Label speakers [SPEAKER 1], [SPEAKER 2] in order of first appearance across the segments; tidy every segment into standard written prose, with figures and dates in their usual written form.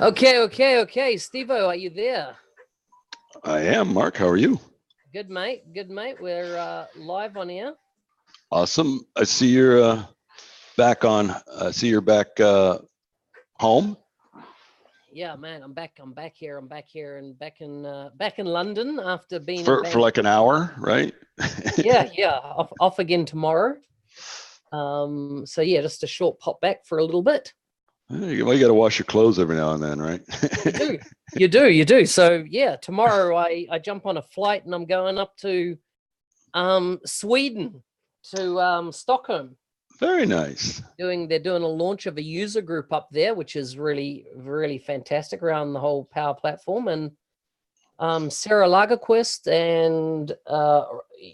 [SPEAKER 1] Okay. Steve-O, are you there?
[SPEAKER 2] I am, Mark. How are you?
[SPEAKER 1] Good, mate. We're live on air.
[SPEAKER 2] Awesome. I see you're back on. I see you're back home.
[SPEAKER 1] Yeah, man, I'm back here, and back in London after being in
[SPEAKER 2] For like an hour, right?
[SPEAKER 1] Yeah, off again tomorrow. So yeah, just a short pop back for a little bit.
[SPEAKER 2] You got to wash your clothes every now and then, right?
[SPEAKER 1] You do. So yeah, tomorrow I jump on a flight and I'm going up to Sweden, to Stockholm.
[SPEAKER 2] Very nice.
[SPEAKER 1] They're doing a launch of a user group up there, which is really, really fantastic around the whole Power Platform. And Sarah Lagerquist and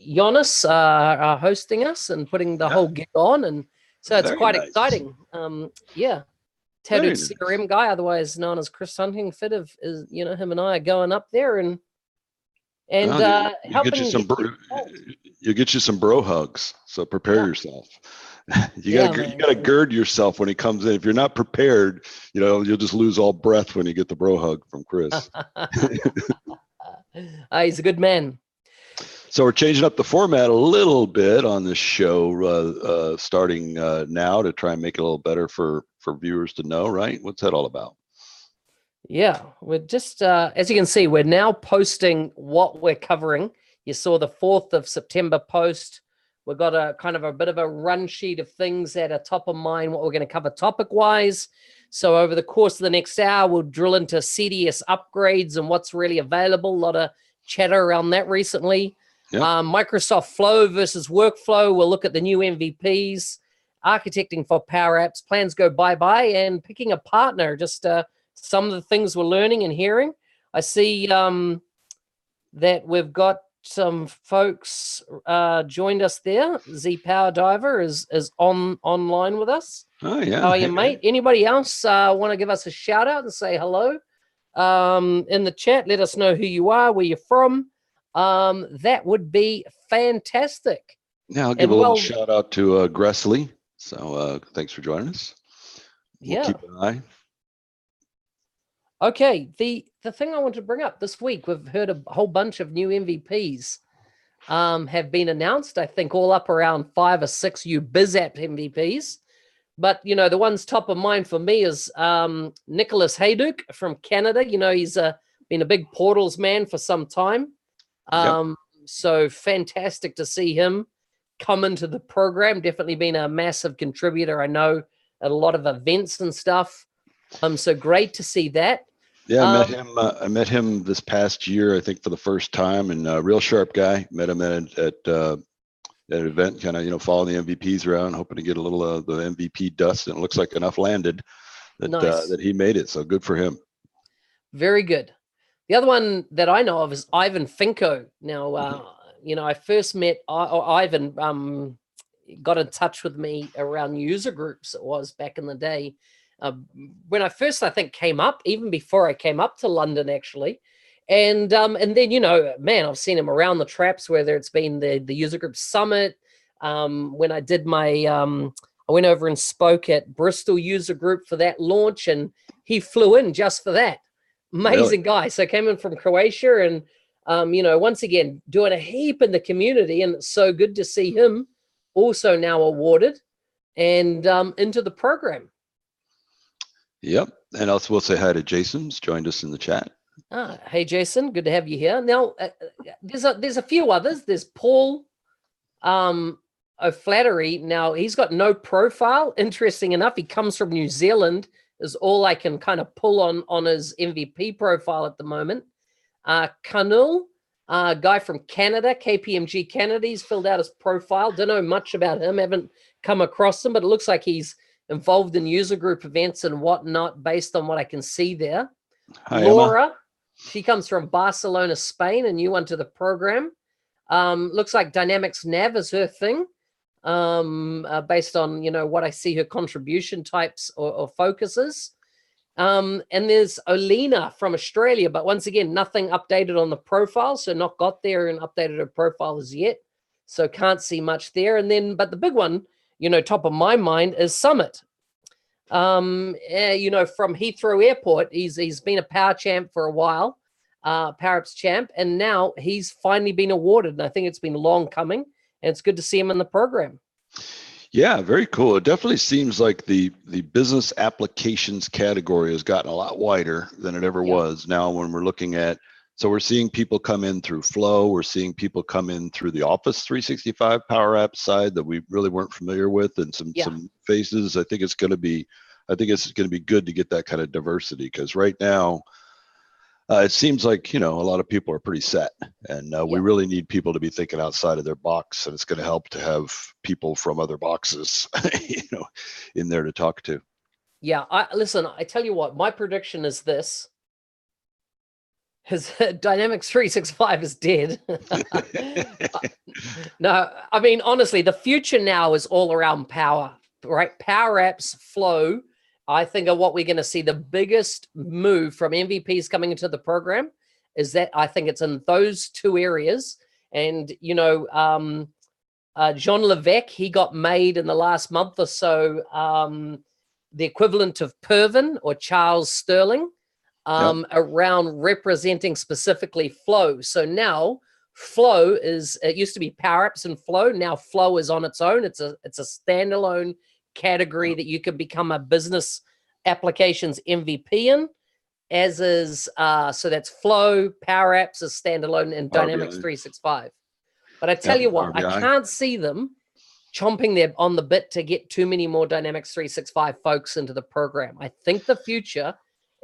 [SPEAKER 1] Jonas are hosting us and putting the whole gig on, and so it's quite exciting. Tattooed CRM guy, otherwise known as Chris Huntingford, is him and I are going up there and
[SPEAKER 2] you get you some bro hugs. So prepare yourself. You gotta gird yourself when he comes in. If you're not prepared, you'll just lose all breath when you get the bro hug from Chris.
[SPEAKER 1] He's a good man.
[SPEAKER 2] So we're changing up the format a little bit on this show, starting now to try and make it a little better for viewers to know, right? What's that all about?
[SPEAKER 1] Yeah, we're just, as you can see, we're now posting what we're covering. You saw the 4th of September post. We've got a kind of a bit of a run sheet of things that are top of mind, what we're going to cover topic-wise. So over the course of the next hour, we'll drill into CDS upgrades and what's really available. A lot of chatter around that recently. Yep. Microsoft Flow versus Workflow. We'll look at the new MVPs, architecting for PowerApps, plans go bye-bye, and picking a partner, just some of the things we're learning and hearing. I see that we've got some folks joined us there. Z Power Diver is online with us.
[SPEAKER 2] Oh yeah.
[SPEAKER 1] How are you, mate? Anybody else want to give us a shout out and say hello in the chat? Let us know who you are, where you're from. That would be fantastic.
[SPEAKER 2] Yeah, I'll give a little shout out to Gressley. So thanks for joining us. We'll keep an eye.
[SPEAKER 1] Okay, the thing I want to bring up this week, we've heard a whole bunch of new MVPs have been announced. I think all up around 5 or 6 BizApp MVPs. But, the ones top of mind for me is Nicholas Hayduke from Canada. He's been a big portals man for some time. So fantastic to see him come into the program. Definitely been a massive contributor, I know, at a lot of events and stuff. So great to see that.
[SPEAKER 2] Yeah, I met him this past year, I think, for the first time, and real sharp guy. Met him at an event, kind of following the MVPs around, hoping to get a little of the MVP dust, and it looks like enough landed that he made it. So good for him.
[SPEAKER 1] Very good. The other one that I know of is Ivan Finko. Now, I first met Ivan. Got in touch with me around user groups. It was back in the day. When I first, I think, came up, even before I came up to London, actually. And then, man, I've seen him around the traps, whether it's been the user group summit. When I did I went over and spoke at Bristol user group for that launch, and he flew in just for that. Amazing guy. So came in from Croatia and, once again, doing a heap in the community. And it's so good to see him also now awarded and into the program.
[SPEAKER 2] Yep. And also we'll say hi to Jason, who's joined us in the chat.
[SPEAKER 1] Hey, Jason, good to have you here. Now, there's a few others. There's Paul O'Flattery. Now, he's got no profile. Interesting enough, he comes from New Zealand, is all I can kind of pull on his MVP profile at the moment. Kanul, guy from Canada, KPMG Canada, he's filled out his profile. Don't know much about him, haven't come across him, but it looks like he's involved in user group events and whatnot based on what I can see there.
[SPEAKER 2] Hi,
[SPEAKER 1] Laura,
[SPEAKER 2] Emma.
[SPEAKER 1] She comes from Barcelona, Spain, a new one to the program. Looks like Dynamics Nav is her thing, based on, what I see her contribution types or focuses. And there's Olena from Australia, but once again, nothing updated on the profile, so not got there and updated her profile as yet. So can't see much there. And then, but the big one, top of my mind is Summit. from Heathrow Airport. He's been a power champ for a while, PowerApps champ, and now he's finally been awarded. And I think it's been long coming, and it's good to see him in the program.
[SPEAKER 2] Yeah, very cool. It definitely seems like the business applications category has gotten a lot wider than it ever was. Now, when we're looking at, so we're seeing people come in through Flow, we're seeing people come in through the Office 365 PowerApps side that we really weren't familiar with, and some faces. I think it's going to be good to get that kind of diversity, because right now, it seems like, a lot of people are pretty set, and we really need people to be thinking outside of their box, and it's going to help to have people from other boxes, in there to talk to.
[SPEAKER 1] Yeah, I tell you what, my prediction is this: Dynamics 365 is dead. No, I mean, honestly, the future now is all around power, right? PowerApps, Flow, I think are what we're going to see. The biggest move from MVPs coming into the program is that I think it's in those two areas. And, John Levesque, he got made in the last month or so the equivalent of Pervin or Charles Sterling around representing specifically Flow. So now Flow it used to be PowerApps and Flow. Now Flow is on its own. It's a standalone category that you can become a business applications MVP in, as is so that's Flow, PowerApps is standalone, and Dynamics 365. But I tell you what, I can't see them chomping on the bit to get too many more Dynamics 365 folks into the program. I think the future,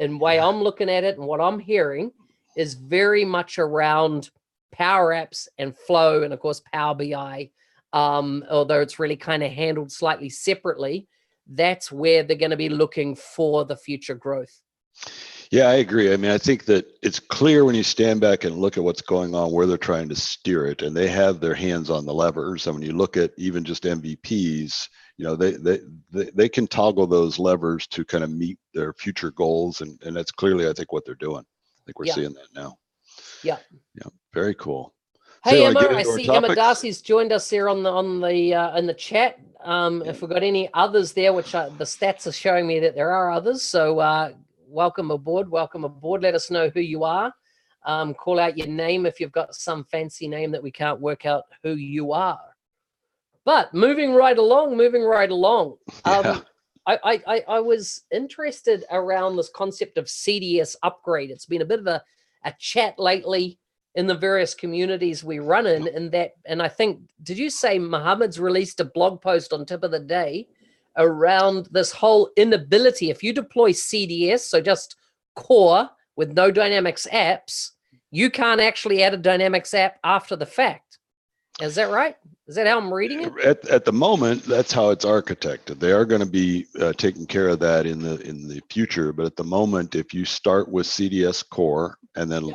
[SPEAKER 1] and the way I'm looking at it and what I'm hearing, is very much around PowerApps and Flow, and of course Power BI. Although it's really kind of handled slightly separately, that's where they're going to be looking for the future growth.
[SPEAKER 2] Yeah, I agree. I mean, I think that it's clear when you stand back and look at what's going on, where they're trying to steer it, and they have their hands on the levers. And when you look at even just MVPs, they can toggle those levers to kind of meet their future goals, and that's clearly, I think, what they're doing. I think we're seeing that now. Yeah, very cool.
[SPEAKER 1] Hey, Emma, I see Emma Darcy's joined us here in the chat. If we've got any others there, which the stats are showing me that there are others. So welcome aboard. Let us know who you are. Call out your name if you've got some fancy name that we can't work out who you are. But moving right along. I was interested around this concept of CDS upgrade. It's been a bit of a chat lately in the various communities we run in, and I think, did you say Mohammed's released a blog post on Tip of the Day around this whole inability, if you deploy CDS, so just core with no Dynamics apps, you can't actually add a Dynamics app after the fact. Is that right? Is that how I'm reading it?
[SPEAKER 2] At the moment, that's how it's architected. They are going to be taking care of that in the future. But at the moment, if you start with CDS core, and then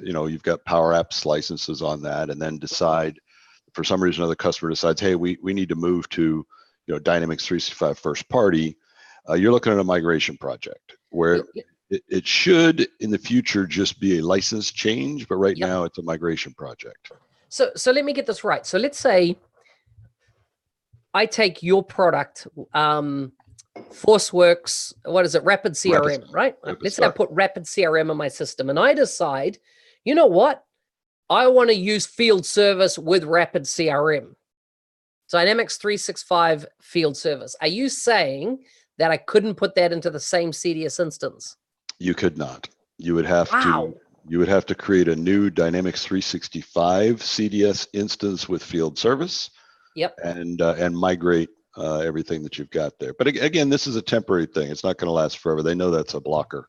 [SPEAKER 2] you've got PowerApps licenses on that, and then decide for some reason the customer decides, hey, we need to move to Dynamics 365 first party, you're looking at a migration project where it should in the future just be a license change, but right now it's a migration project.
[SPEAKER 1] So let me get this right. So let's say I take your product, ForceWorks, what is it? Rapid CRM, right? Let's say I put Rapid CRM in my system, and I decide, you know what? I want to use field service with Rapid CRM. Dynamics 365 field service. Are you saying that I couldn't put that into the same CDS instance?
[SPEAKER 2] You could not. You would have to. You would have to create a new Dynamics 365 CDS instance with field service. And migrate everything that you've got there. But again, this is a temporary thing. It's not going to last forever. They know that's a blocker.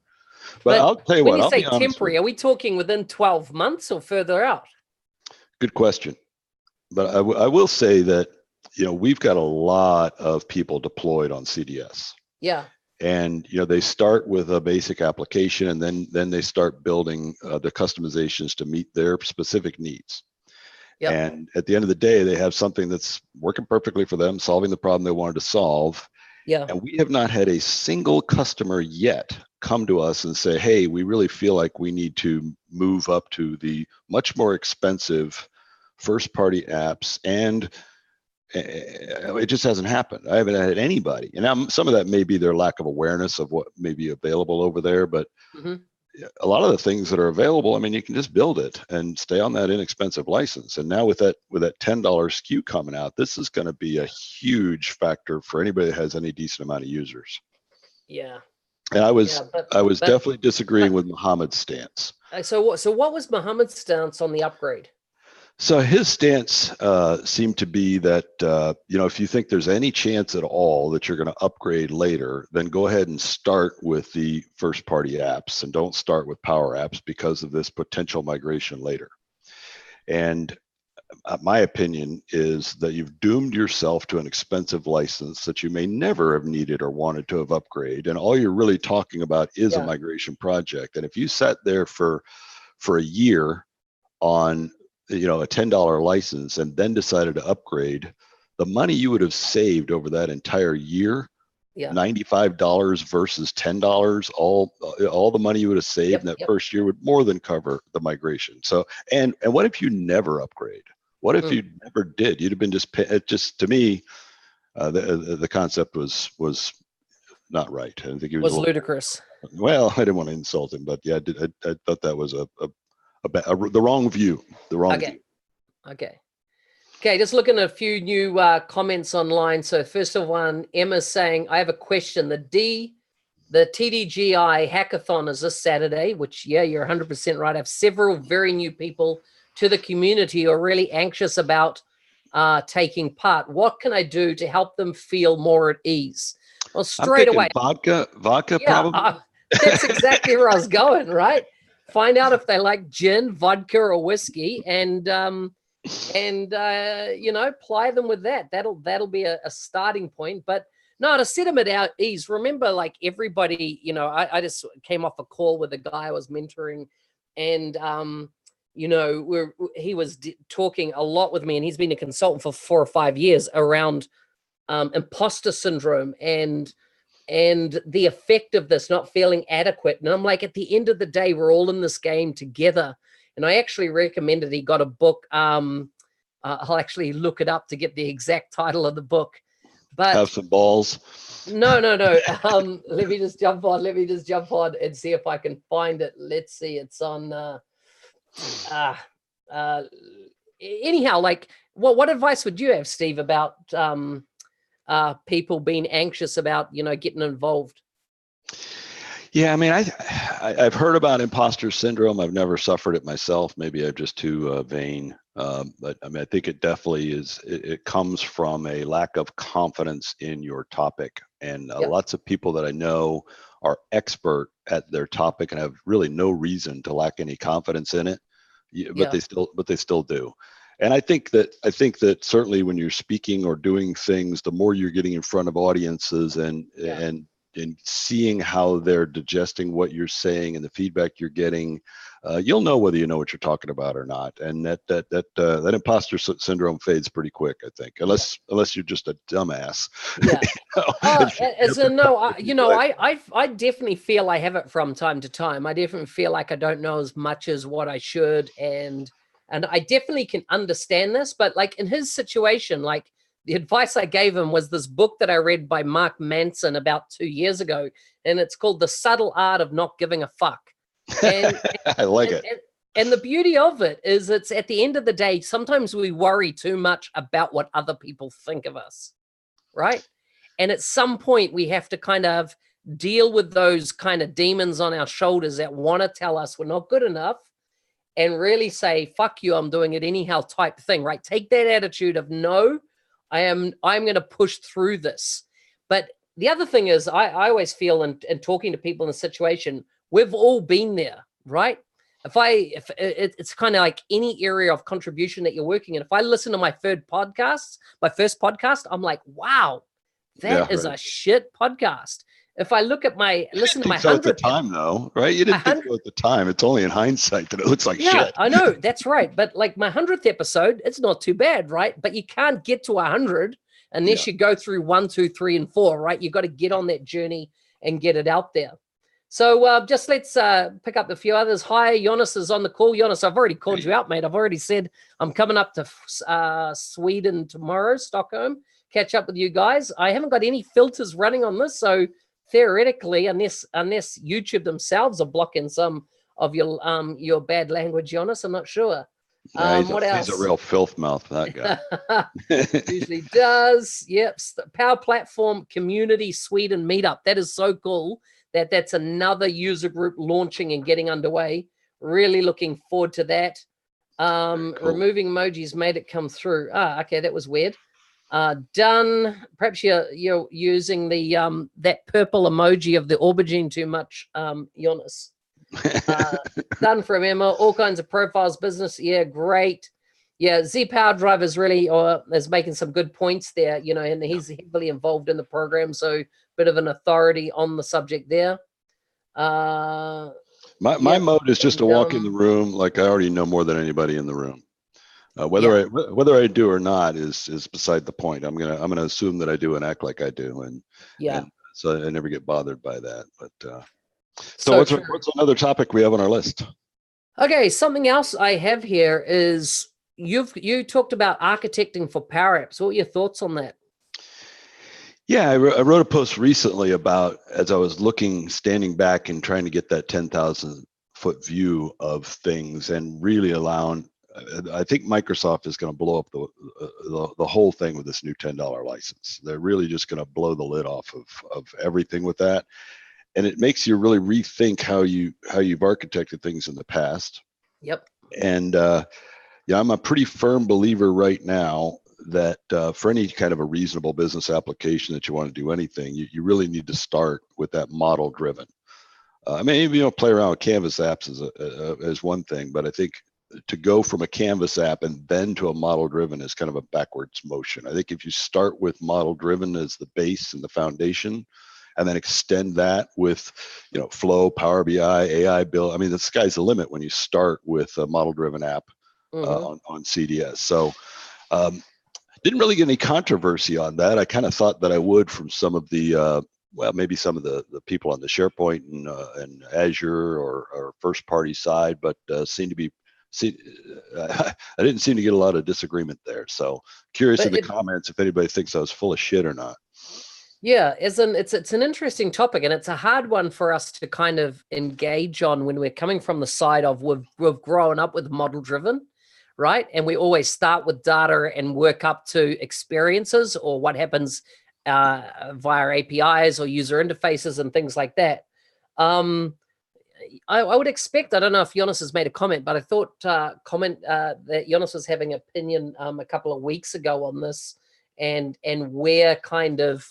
[SPEAKER 2] But I'll tell you
[SPEAKER 1] what. When you say temporary, are we talking within 12 months or further out?
[SPEAKER 2] Good question. But I will say that we've got a lot of people deployed on CDS.
[SPEAKER 1] Yeah.
[SPEAKER 2] And they start with a basic application, and then they start building the customizations to meet their specific needs. And at the end of the day, they have something that's working perfectly for them, solving the problem they wanted to solve. And we have not had a single customer yet come to us and say, hey, we really feel like we need to move up to the much more expensive first party apps and It just hasn't happened. I haven't had anybody. And now some of that may be their lack of awareness of what may be available over there, but a lot of the things that are available, I mean, you can just build it and stay on that inexpensive license. And now with that $10 SKU coming out, this is going to be a huge factor for anybody that has any decent amount of users.
[SPEAKER 1] Yeah.
[SPEAKER 2] And I was definitely disagreeing with Muhammad's stance.
[SPEAKER 1] So what was Muhammad's stance on the upgrade?
[SPEAKER 2] So his stance seemed to be that, if you think there's any chance at all that you're going to upgrade later, then go ahead and start with the first party apps and don't start with PowerApps because of this potential migration later. And my opinion is that you've doomed yourself to an expensive license that you may never have needed or wanted to have upgraded. And all you're really talking about is a migration project. And if you sat there for a year on a $10 license and then decided to upgrade, the money you would have saved over that entire year, $95 versus $10, all the money you would have saved in that first year would more than cover the migration. So, and what if you never upgrade? What if you never did? You'd have been just to me, the concept was not right. I think it was
[SPEAKER 1] ludicrous.
[SPEAKER 2] Well, I didn't want to insult him, but yeah, I thought that was the wrong view. View.
[SPEAKER 1] Okay, just looking at a few new comments online. So first of all, Emma's saying, I have a question. The TDGI hackathon is this Saturday, which, you're 100% right. I have several very new people to the community who are really anxious about taking part. What can I do to help them feel more at ease? Well, straight away.
[SPEAKER 2] Vodka probably.
[SPEAKER 1] That's exactly where I was going, right? Find out if they like gin, vodka, or whiskey, and ply them with that. That'll be a starting point. But no, to set them at ease. Remember, like everybody, I just came off a call with a guy I was mentoring, and he was talking a lot with me, and he's been a consultant for 4 or 5 years around imposter syndrome and the effect of this, not feeling adequate. And I'm like, at the end of the day, we're all in this game together. And I actually recommended he got a book. I'll actually look it up to get the exact title of the book. But
[SPEAKER 2] have some balls.
[SPEAKER 1] No. Let me just jump on and see if I can find it. Let's see. It's on. Anyhow, like, what advice would you have, Steve, about people being anxious about getting involved?
[SPEAKER 2] Yeah, I mean, I've heard about imposter syndrome. I've never suffered it myself. Maybe I'm just too vain. But I mean, I think it definitely is. It comes from a lack of confidence in your topic, and lots of people that I know are expert at their topic and have really no reason to lack any confidence in it. But they still do. And I think that certainly when you're speaking or doing things, the more you're getting in front of audiences and seeing how they're digesting what you're saying and the feedback you're getting, you'll know whether you know what you're talking about or not. And that imposter syndrome fades pretty quick, I think, unless you're just a dumbass.
[SPEAKER 1] I definitely feel I have it from time to time. I definitely feel like I don't know as much as what I should, and I definitely can understand this. But like in his situation, like, the advice I gave him was this book that I read by Mark Manson about 2 years ago, and it's called The Subtle Art of Not Giving a Fuck. And
[SPEAKER 2] I like it.
[SPEAKER 1] And the beauty of it is, it's at the end of the day, sometimes we worry too much about what other people think of us, right? And at some point, we have to kind of deal with those kind of demons on our shoulders that want to tell us we're not good enough, and really say, fuck you, I'm doing it anyhow type thing, right? Take that attitude of, no, I'm going to push through this. But the other thing is, I always feel in talking to people in a situation, we've all been there, right? If it's kind of like any area of contribution that you're working in. If I listen to my first podcast, I'm like, wow, that is a shit podcast. If I listen to my 100th,
[SPEAKER 2] at the time, though, right? You didn't think so at the time. It's only in hindsight that it looks like shit.
[SPEAKER 1] I know, that's right. But like my 100th episode, it's not too bad, right? But you can't get to 100 unless you go through 1, 2, 3, and 4, right? You got to get on that journey and get it out there. So just let's pick up a few others. Hi, Jonas is on the call. Jonas, I've already called you out, mate. I've already said I'm coming up to Sweden tomorrow, Stockholm. Catch up with you guys. I haven't got any filters running on this, so theoretically, unless YouTube themselves are blocking some of your bad language, Jonas, I'm not sure. What else?
[SPEAKER 2] He's a real filth mouth, that guy.
[SPEAKER 1] Usually does. Yep. Power Platform Community Sweden Meetup. That is so cool. That's another user group launching and getting underway. Really looking forward to that. Cool. Removing emojis made it come through. Okay, that was weird. Done. Perhaps you're using the that purple emoji of the aubergine too much, Jonas. Done from Emma. All kinds of profiles, business. Yeah, great. Yeah, Z Power Drive is really is making some good points there, and he's heavily involved in the program, so bit of an authority on the subject there.
[SPEAKER 2] My mode is just to walk in the room like I already know more than anybody in the room. Whether I do or not is beside the point. I'm gonna assume that I do and act like I do, and so I never get bothered by that. But so what's another topic we have on our list?
[SPEAKER 1] Okay, something else I have here is you talked about architecting for PowerApps. What are your thoughts on that?
[SPEAKER 2] Yeah, I wrote a post recently about, as I was standing back and trying to get that 10,000 foot view of things and really allowing. I think Microsoft is going to blow up the whole thing with this new $10 license. They're really just going to blow the lid off of everything with that, and it makes you really rethink how you've architected things in the past.
[SPEAKER 1] Yep.
[SPEAKER 2] And I'm a pretty firm believer right now that for any kind of a reasonable business application that you want to do anything, you really need to start with that model driven. Play around with Canvas apps is one thing, but I think to go from a Canvas app and then to a model driven is kind of a backwards motion. I think if you start with model driven as the base and the foundation, and then extend that with, Flow, Power BI, AI build. I mean, the sky's the limit when you start with a model driven app on CDS. So didn't really get any controversy on that. I kind of thought that I would from some of the maybe some of the people on the SharePoint and Azure or first party side, but I didn't seem to get a lot of disagreement there. So curious in the comments if anybody thinks I was full of shit or not.
[SPEAKER 1] Yeah, it's an interesting topic, and it's a hard one for us to kind of engage on when we're coming from the side of we've grown up with model driven, right? And we always start with data and work up to experiences or what happens via APIs or user interfaces and things like that. I would expect, I don't know if Jonas has made a comment, but I thought that Jonas was having an opinion a couple of weeks ago on this and where kind of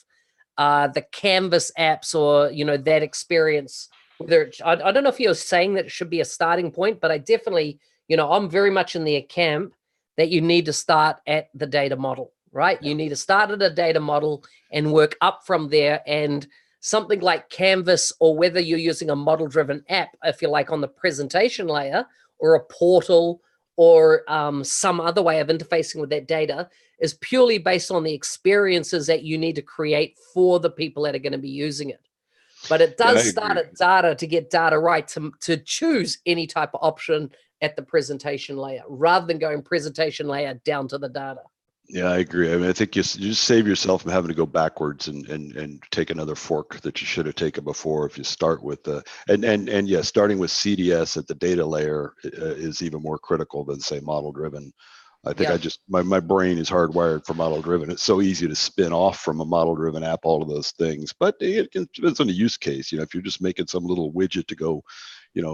[SPEAKER 1] the Canvas apps or, that experience, whether I don't know if you're saying that it should be a starting point, but I definitely, I'm very much in the camp that you need to start at the data model, right? You need to start at a data model and work up from there. And something like Canvas, or whether you're using a model-driven app, if you like, on the presentation layer, or a portal, or some other way of interfacing with that data, is purely based on the experiences that you need to create for the people that are going to be using it. But it does start at data to get data right, to choose any type of option at the presentation layer, rather than going presentation layer down to the data.
[SPEAKER 2] Yeah, I agree. I mean, I think you just save yourself from having to go backwards and take another fork that you should have taken before if you start with starting with CDS at the data layer is even more critical than, say, model driven. I think my brain is hardwired for model driven. It's so easy to spin off from a model driven app, all of those things, but it depends on the use case. If you're just making some little widget to go,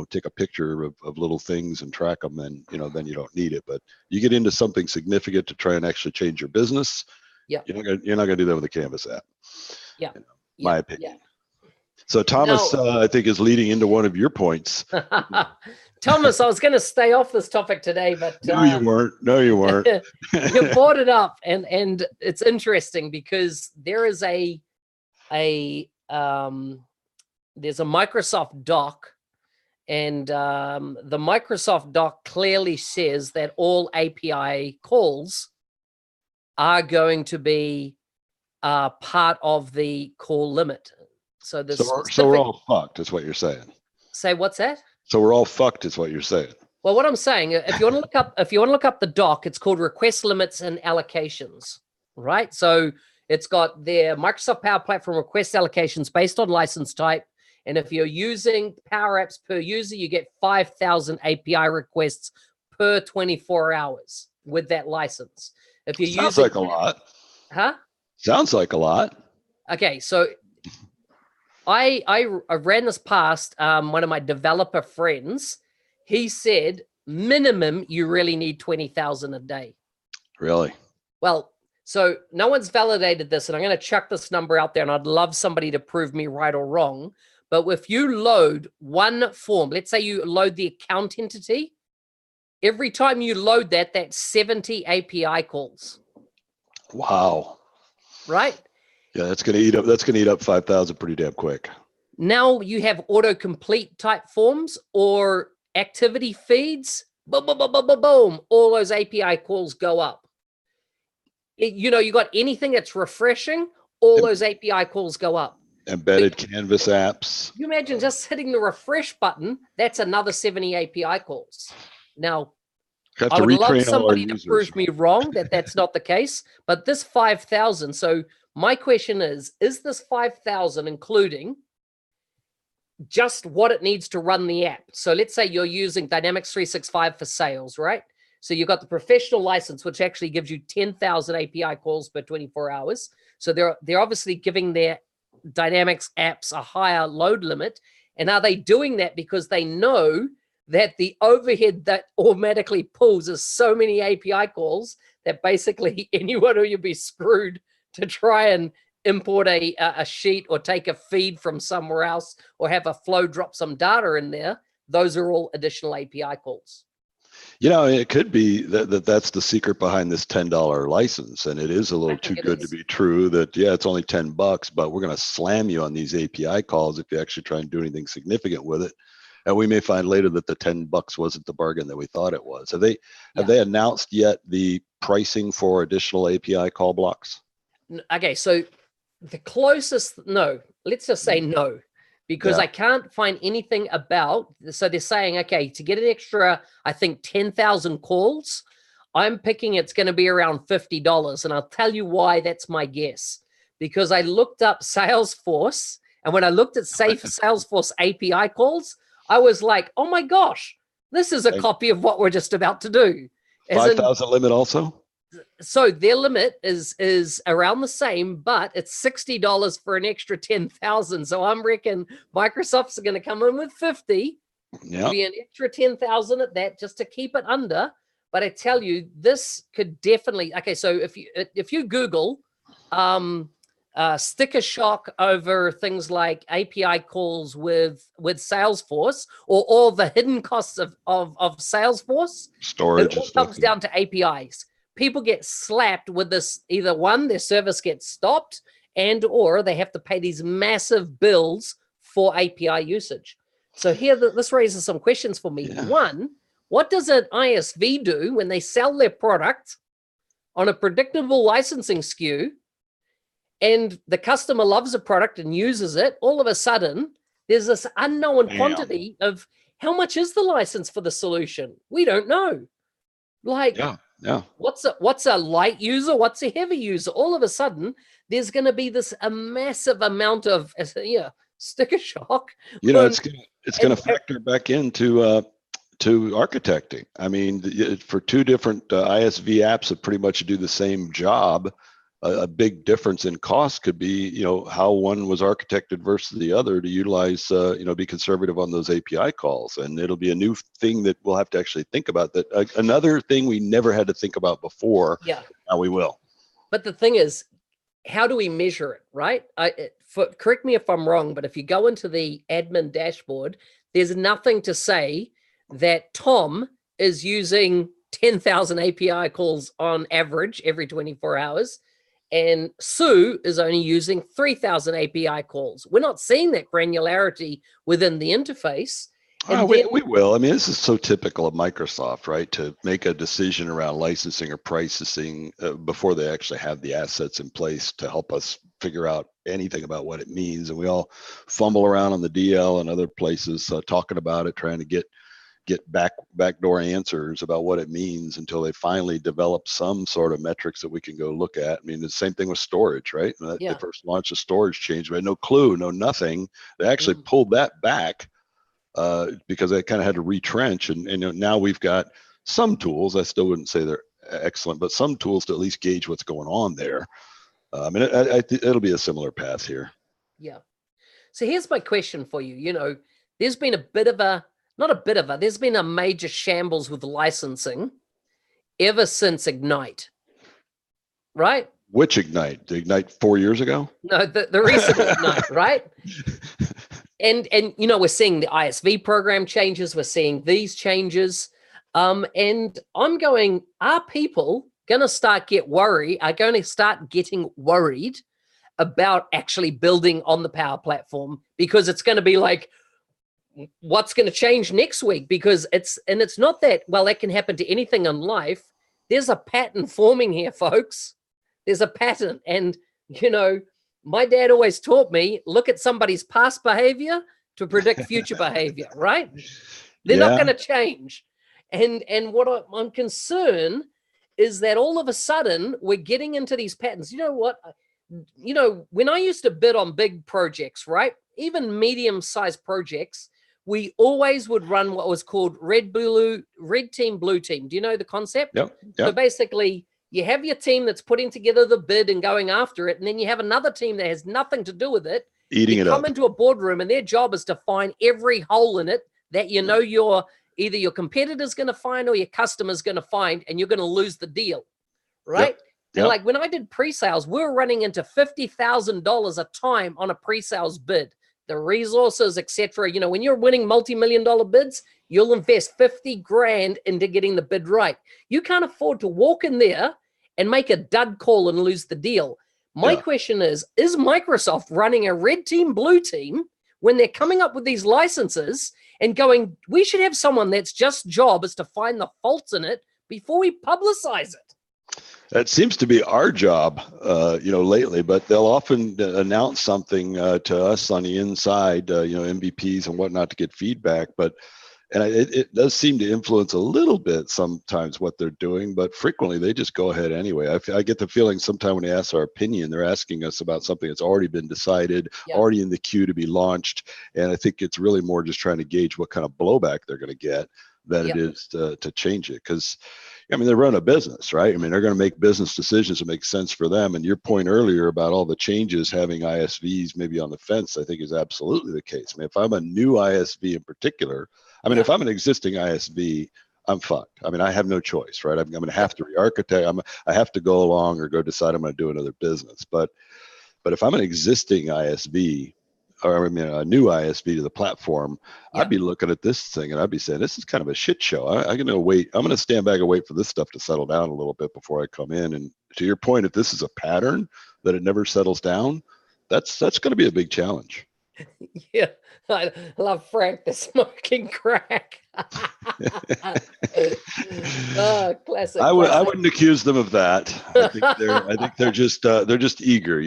[SPEAKER 2] take a picture of little things and track them, then you don't need it. But you get into something significant to try and actually change your business. Yeah, you're not gonna do that with a Canvas app. Yeah, my opinion. Yeah. So Thomas, I think, is leading into one of your points.
[SPEAKER 1] Thomas, I was going to stay off this topic today, but
[SPEAKER 2] no, you weren't.
[SPEAKER 1] You brought it up, and it's interesting because there is there's a Microsoft doc, and the Microsoft doc clearly says that all API calls are going to be part of the call limit. So the
[SPEAKER 2] So we're
[SPEAKER 1] specific,
[SPEAKER 2] all fucked, is what you're saying.
[SPEAKER 1] say what's that?
[SPEAKER 2] So we're all fucked, is what you're saying.
[SPEAKER 1] Well, what I'm saying, if you want to look up the doc, it's called request limits and allocations, right? So it's got their Microsoft Power Platform request allocations based on license type. And if you're using PowerApps per user, you get 5,000 API requests per 24 hours with that license. If you're
[SPEAKER 2] Sounds
[SPEAKER 1] using,
[SPEAKER 2] like a lot.
[SPEAKER 1] huh?
[SPEAKER 2] Sounds like a lot.
[SPEAKER 1] Okay, so I ran this past one of my developer friends. He said minimum you really need 20,000 a day.
[SPEAKER 2] Really?
[SPEAKER 1] Well, so no one's validated this, and I'm going to chuck this number out there, and I'd love somebody to prove me right or wrong. But if you load one form, let's say you load the account entity, every time you load that, that's 70 API calls.
[SPEAKER 2] Wow.
[SPEAKER 1] Right?
[SPEAKER 2] Yeah, that's gonna eat up 5,000 pretty damn quick.
[SPEAKER 1] Now you have autocomplete type forms or activity feeds. Boom, boom, boom, boom, boom, boom. All those API calls go up. You got anything that's refreshing, all those API calls go up.
[SPEAKER 2] Embedded Canvas apps.
[SPEAKER 1] You imagine just hitting the refresh button, that's another 70 API calls. Now,
[SPEAKER 2] Have
[SPEAKER 1] I
[SPEAKER 2] to
[SPEAKER 1] would love
[SPEAKER 2] retrain all our
[SPEAKER 1] somebody to
[SPEAKER 2] users.
[SPEAKER 1] prove me wrong that that's not the case, but this 5,000. So my question is this 5,000 including just what it needs to run the app? So let's say you're using Dynamics 365 for sales, right? So you've got the professional license, which actually gives you 10,000 API calls per 24 hours. So they're obviously giving their Dynamics apps a higher load limit. And are they doing that because they know that the overhead that automatically pulls is so many API calls that basically anyone who you'll be screwed to try and import a sheet or take a feed from somewhere else or have a flow drop some data in there? Those are all additional API calls.
[SPEAKER 2] It could be that's the secret behind this $10 license, and it is a little too good to be true. That it's only $10, but we're going to slam you on these API calls if you actually try and do anything significant with it. And we may find later that the $10 wasn't the bargain that we thought it was. Have they announced yet the pricing for additional API call blocks?
[SPEAKER 1] Okay, so the closest, no, let's just say no, because I can't find anything about, so they're saying, okay, to get an extra, I think 10,000 calls, I'm picking it's going to be around $50. And I'll tell you why that's my guess. Because I looked up Salesforce, and when I looked at Salesforce API calls, I was like, oh my gosh, this is a copy of what we're just about to do.
[SPEAKER 2] 5,000 limit also?
[SPEAKER 1] So their limit is around the same, but it's $60 for an extra 10,000. So I'm reckon Microsoft's going to come in with 50. Yeah, be an extra 10,000 at that just to keep it under. But I tell you, this could definitely. Okay, so if you Google sticker shock over things like API calls with Salesforce or all the hidden costs of Salesforce,
[SPEAKER 2] storage,
[SPEAKER 1] it all comes down to APIs. People get slapped with this. Either one, their service gets stopped, or they have to pay these massive bills for API usage. So here, this raises some questions for me. Yeah. One, what does an ISV do when they sell their product on a predictable licensing SKU and the customer loves the product and uses it? All of a sudden, there's this unknown quantity of how much is the license for the solution? We don't know. Yeah. What's a light user? What's a heavy user? All of a sudden, there's going to be a massive amount of sticker shock.
[SPEAKER 2] It's going to factor back into to architecting. I mean, for two different ISV apps that pretty much do the same job, a big difference in cost could be, how one was architected versus the other to utilize, be conservative on those API calls. And it'll be a new thing that we'll have to actually think about. That another thing we never had to think about before. Yeah. Now we will.
[SPEAKER 1] But the thing is, how do we measure it, right? Correct me if I'm wrong, but if you go into the admin dashboard, there's nothing to say that Tom is using 10,000 API calls on average every 24 hours. And Sue is only using 3,000 API calls. We're not seeing that granularity within the interface.
[SPEAKER 2] We will. I mean, this is so typical of Microsoft, right? To make a decision around licensing or pricing before they actually have the assets in place to help us figure out anything about what it means, and we all fumble around on the DL and other places talking about it, trying to get backdoor answers about what it means until they finally develop some sort of metrics that we can go look at. I mean, the same thing with storage, right? They first launched a storage change, but no clue, no nothing. They actually pulled that back because they kind of had to retrench, and now we've got some tools. I still wouldn't say they're excellent, but some tools to at least gauge what's going on there. I mean, it'll be a similar path here.
[SPEAKER 1] Yeah. So here's my question for you. There's been there's been a major shambles with licensing ever since Ignite, right?
[SPEAKER 2] Which Ignite? The Ignite 4 years ago?
[SPEAKER 1] No, the recent Ignite, right? And we're seeing the ISV program changes. We're seeing these changes. And I'm going, are people going to start getting worried about actually building on the Power Platform? Because it's going to be like, what's going to change next week? Because it's not that, well, that can happen to anything in life. There's a pattern forming here, folks. There's a pattern. And, my dad always taught me, look at somebody's past behavior to predict future behavior, right? They're not going to change. And what I'm concerned is that all of a sudden we're getting into these patterns. You know what? When I used to bid on big projects, right? Even medium-sized projects, we always would run what was called red team, blue team. Do you know the concept?
[SPEAKER 2] Yep.
[SPEAKER 1] So basically, you have your team that's putting together the bid and going after it, and then you have another team that has nothing to do with it.
[SPEAKER 2] Eating it up.
[SPEAKER 1] Come into a boardroom, and their job is to find every hole in it that either your competitor's going to find or your customer's going to find, and you're going to lose the deal, right? Yep. And like when I did pre-sales, we were running into $50,000 a time on a pre-sales bid. The resources, etc. When you're winning multi-million-dollar bids, you'll invest 50 grand into getting the bid right. You can't afford to walk in there and make a dud call and lose the deal. My question is Microsoft running a red team, blue team when they're coming up with these licenses and going, we should have someone that's just job is to find the faults in it before we publicize it?
[SPEAKER 2] That seems to be our job, lately, but they'll often announce something to us on the inside, MVPs and whatnot to get feedback. And it does seem to influence a little bit sometimes what they're doing, but frequently they just go ahead anyway. I get the feeling sometimes when they ask our opinion, they're asking us about something that's already been decided, already in the queue to be launched. And I think it's really more just trying to gauge what kind of blowback they're going to get than it is to change it. Because they run a business, right? They're going to make business decisions that make sense for them. And your point earlier about all the changes having ISVs maybe on the fence, I think is absolutely the case. If I'm a new ISV in particular, if I'm an existing ISV, I'm fucked. I have no choice, right? I'm going to have to re-architect. I have to go along or go decide I'm going to do another business. But if I'm an existing ISV, or a new ISV to the platform, I'd be looking at this thing and I'd be saying, this is kind of a shit show. I'm going to wait. I'm going to stand back and wait for this stuff to settle down a little bit before I come in. And to your point, if this is a pattern that it never settles down, that's going to be a big challenge.
[SPEAKER 1] Yeah, I love Frank the smoking crack. Classic.
[SPEAKER 2] I wouldn't accuse them of that. I think they're just eager.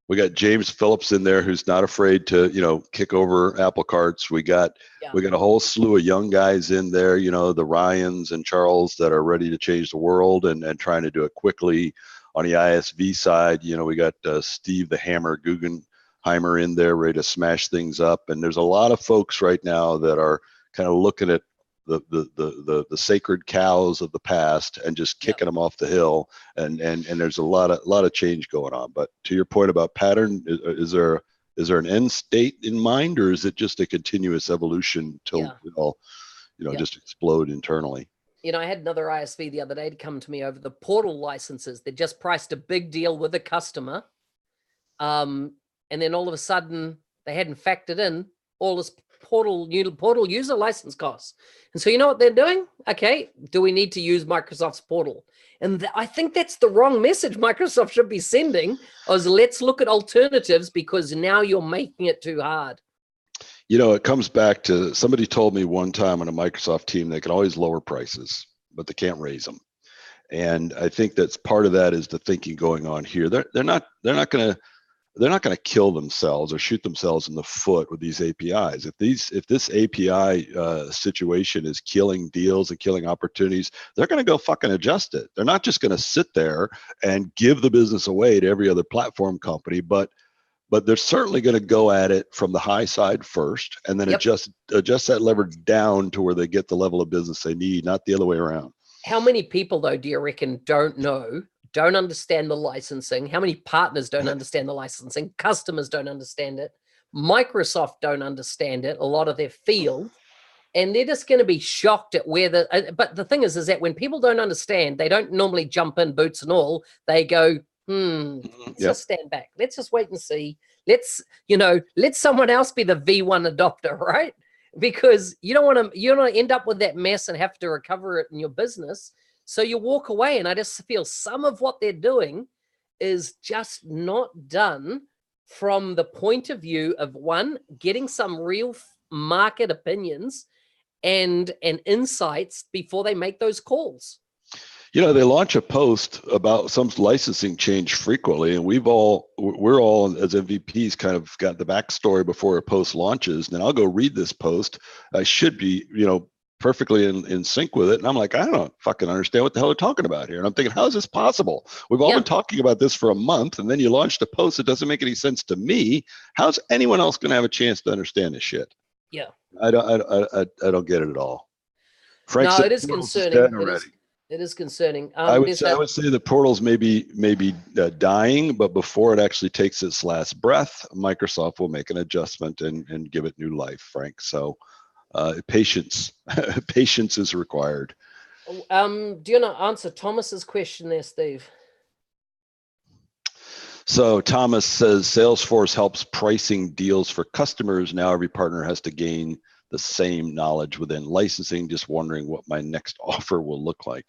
[SPEAKER 2] We got James Phillips in there who's not afraid to, kick over apple carts. We got a whole slew of young guys in there, the Ryans and Charles that are ready to change the world and trying to do it quickly. On the ISV side, we got Steve the Hammer Guggenheimer in there ready to smash things up. And there's a lot of folks right now that are kind of looking at the sacred cows of the past and just kicking them off the hill, and there's a lot of change going on. But to your point about pattern, is there an end state in mind, or is it just a continuous evolution till we all just explode internally?
[SPEAKER 1] I had another ISV the other day to come to me over the portal licenses. They just priced a big deal with a customer, and then all of a sudden they hadn't factored in all this portal user license costs. And so you know what they're doing? Okay, do we need to use Microsoft's portal? And I think that's the wrong message Microsoft should be sending, is let's look at alternatives, because now you're making it too hard.
[SPEAKER 2] It comes back to, somebody told me one time on a Microsoft team, they can always lower prices, but they can't raise them. And I think that's part of that is the thinking going on here. They're not going to kill themselves or shoot themselves in the foot with these APIs. If this API situation is killing deals and killing opportunities, they're going to go fucking adjust it. They're not just going to sit there and give the business away to every other platform company, but they're certainly going to go at it from the high side first, and then adjust that leverage down to where they get the level of business they need, not the other way around.
[SPEAKER 1] How many people, though, do you reckon don't understand the licensing? How many partners don't understand the licensing? Customers don't understand it. Microsoft don't understand it, a lot of their field. And they're just going to be shocked at where but the thing is that when people don't understand, they don't normally jump in boots and all. They go, let's just stand back. Let's just wait and see. Let someone else be the V1 adopter, right? Because you don't want to end up with that mess and have to recover it in your business. So you walk away, and I just feel some of what they're doing is just not done from the point of view of, one, getting some real market opinions and insights before they make those calls.
[SPEAKER 2] They launch a post about some licensing change frequently, and we're all as MVPs kind of got the backstory before a post launches. And then I'll go read this post. I should be, perfectly in sync with it. And I'm like, I don't fucking understand what the hell they're talking about here. And I'm thinking, how is this possible? We've all been talking about this for a month, and then you launched a post that doesn't make any sense to me. How's anyone else going to have a chance to understand this shit?
[SPEAKER 1] Yeah.
[SPEAKER 2] I don't get it at all. Frank,
[SPEAKER 1] no, it is concerning. It is concerning.
[SPEAKER 2] I would say the portals may be dying, but before it actually takes its last breath, Microsoft will make an adjustment and give it new life, Frank. So patience is required.
[SPEAKER 1] Do you want to answer Thomas's question there, Steve?
[SPEAKER 2] So Thomas says Salesforce helps pricing deals for customers. Now every partner has to gain the same knowledge within licensing. Just wondering what my next offer will look like.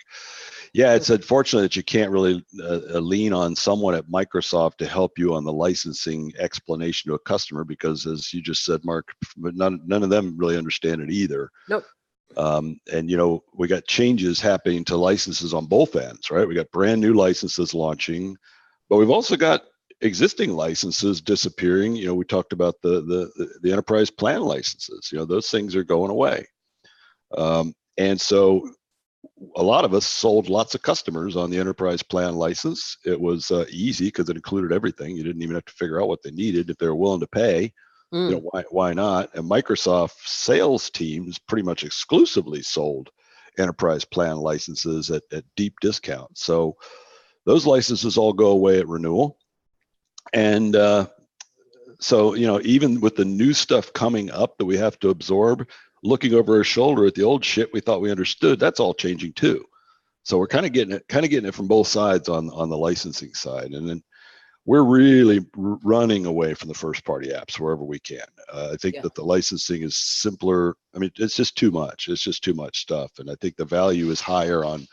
[SPEAKER 2] Yeah, it's unfortunate that you can't really lean on someone at Microsoft to help you on the licensing explanation to a customer, because as you just said, Mark, none of them really understand it either.
[SPEAKER 1] Nope.
[SPEAKER 2] And we got changes happening to licenses on both ends, right? We got brand new licenses launching, but we've also got existing licenses disappearing. We talked about the enterprise plan licenses. Those things are going away. And so a lot of us sold lots of customers on the enterprise plan license. It was easy because it included everything. You didn't even have to figure out what they needed. If they were willing to pay, why not? And Microsoft sales teams pretty much exclusively sold enterprise plan licenses at deep discounts. So those licenses all go away at renewal. And so, even with the new stuff coming up that we have to absorb, looking over our shoulder at the old shit we thought we understood, that's all changing too. So we're kind of getting it from both sides on the licensing side. And then we're really running away from the first party apps wherever we can. I think that the licensing is simpler. I mean, it's just too much. It's just too much stuff. And I think the value is higher on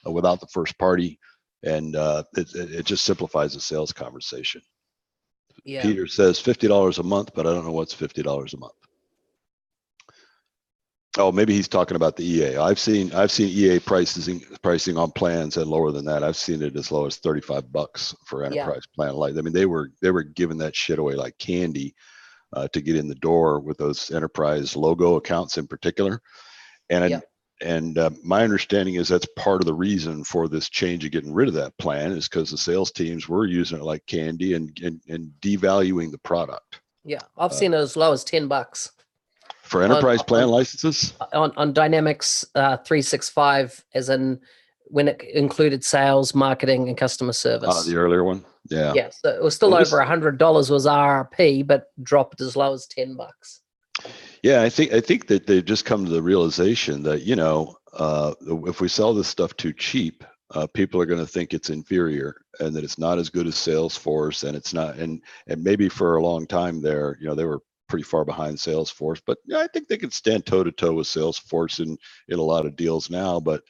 [SPEAKER 2] without the first party. And it just simplifies the sales conversation. Yeah. Peter says $50 a month, but I don't know what's $50 a month. Oh, maybe he's talking about the EA. I've seen EA pricing on plans at lower than that. I've seen it as low as $35 for enterprise plan light. I mean, they were giving that shit away like candy to get in the door with those enterprise logo accounts in particular. And my understanding is that's part of the reason for this change of getting rid of that plan is because the sales teams were using it like candy and devaluing the product.
[SPEAKER 1] Yeah, I've seen it as low as $10
[SPEAKER 2] for enterprise plan licenses
[SPEAKER 1] on Dynamics 365, as in when it included sales, marketing, and customer service.
[SPEAKER 2] The earlier one, yeah.
[SPEAKER 1] Yeah, so it was still over $100 was RRP, but dropped as low as $10.
[SPEAKER 2] Yeah, I think that they've just come to the realization that if we sell this stuff too cheap, people are going to think it's inferior and that it's not as good as Salesforce, and it's not. And maybe for a long time there, they were pretty far behind Salesforce, but I think they can stand toe to toe with Salesforce in a lot of deals now. But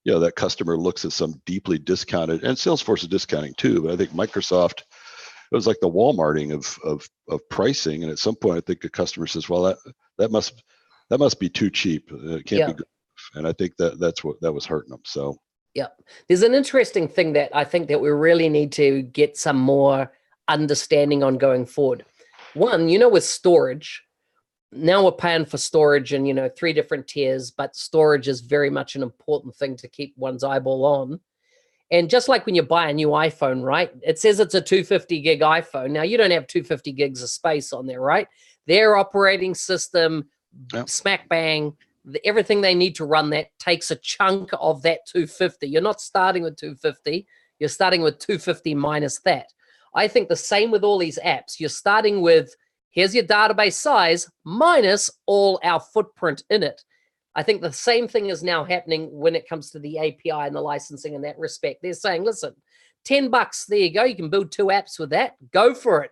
[SPEAKER 2] that customer looks at some deeply discounted, and Salesforce is discounting too. But I think Microsoft, it was like the Walmarting of pricing, and at some point I think the customer says, well, that must be too cheap. It can't be good. And I think that was hurting them. So
[SPEAKER 1] Yep. There's an interesting thing that I think that we really need to get some more understanding on going forward. One, with storage, now we're paying for storage in, 3 different tiers, but storage is very much an important thing to keep one's eyeball on. And just like when you buy a new iPhone, right? It says it's a 250 gig iPhone. Now, you don't have 250 gigs of space on there, right? Their operating system, smack bang, everything they need to run that takes a chunk of that 250. You're not starting with 250. You're starting with 250 minus that. I think the same with all these apps. You're starting with, here's your database size minus all our footprint in it. I think the same thing is now happening when it comes to the API and the licensing in that respect. They're saying, listen, $10, there you go. You can build 2 apps with that. Go for it.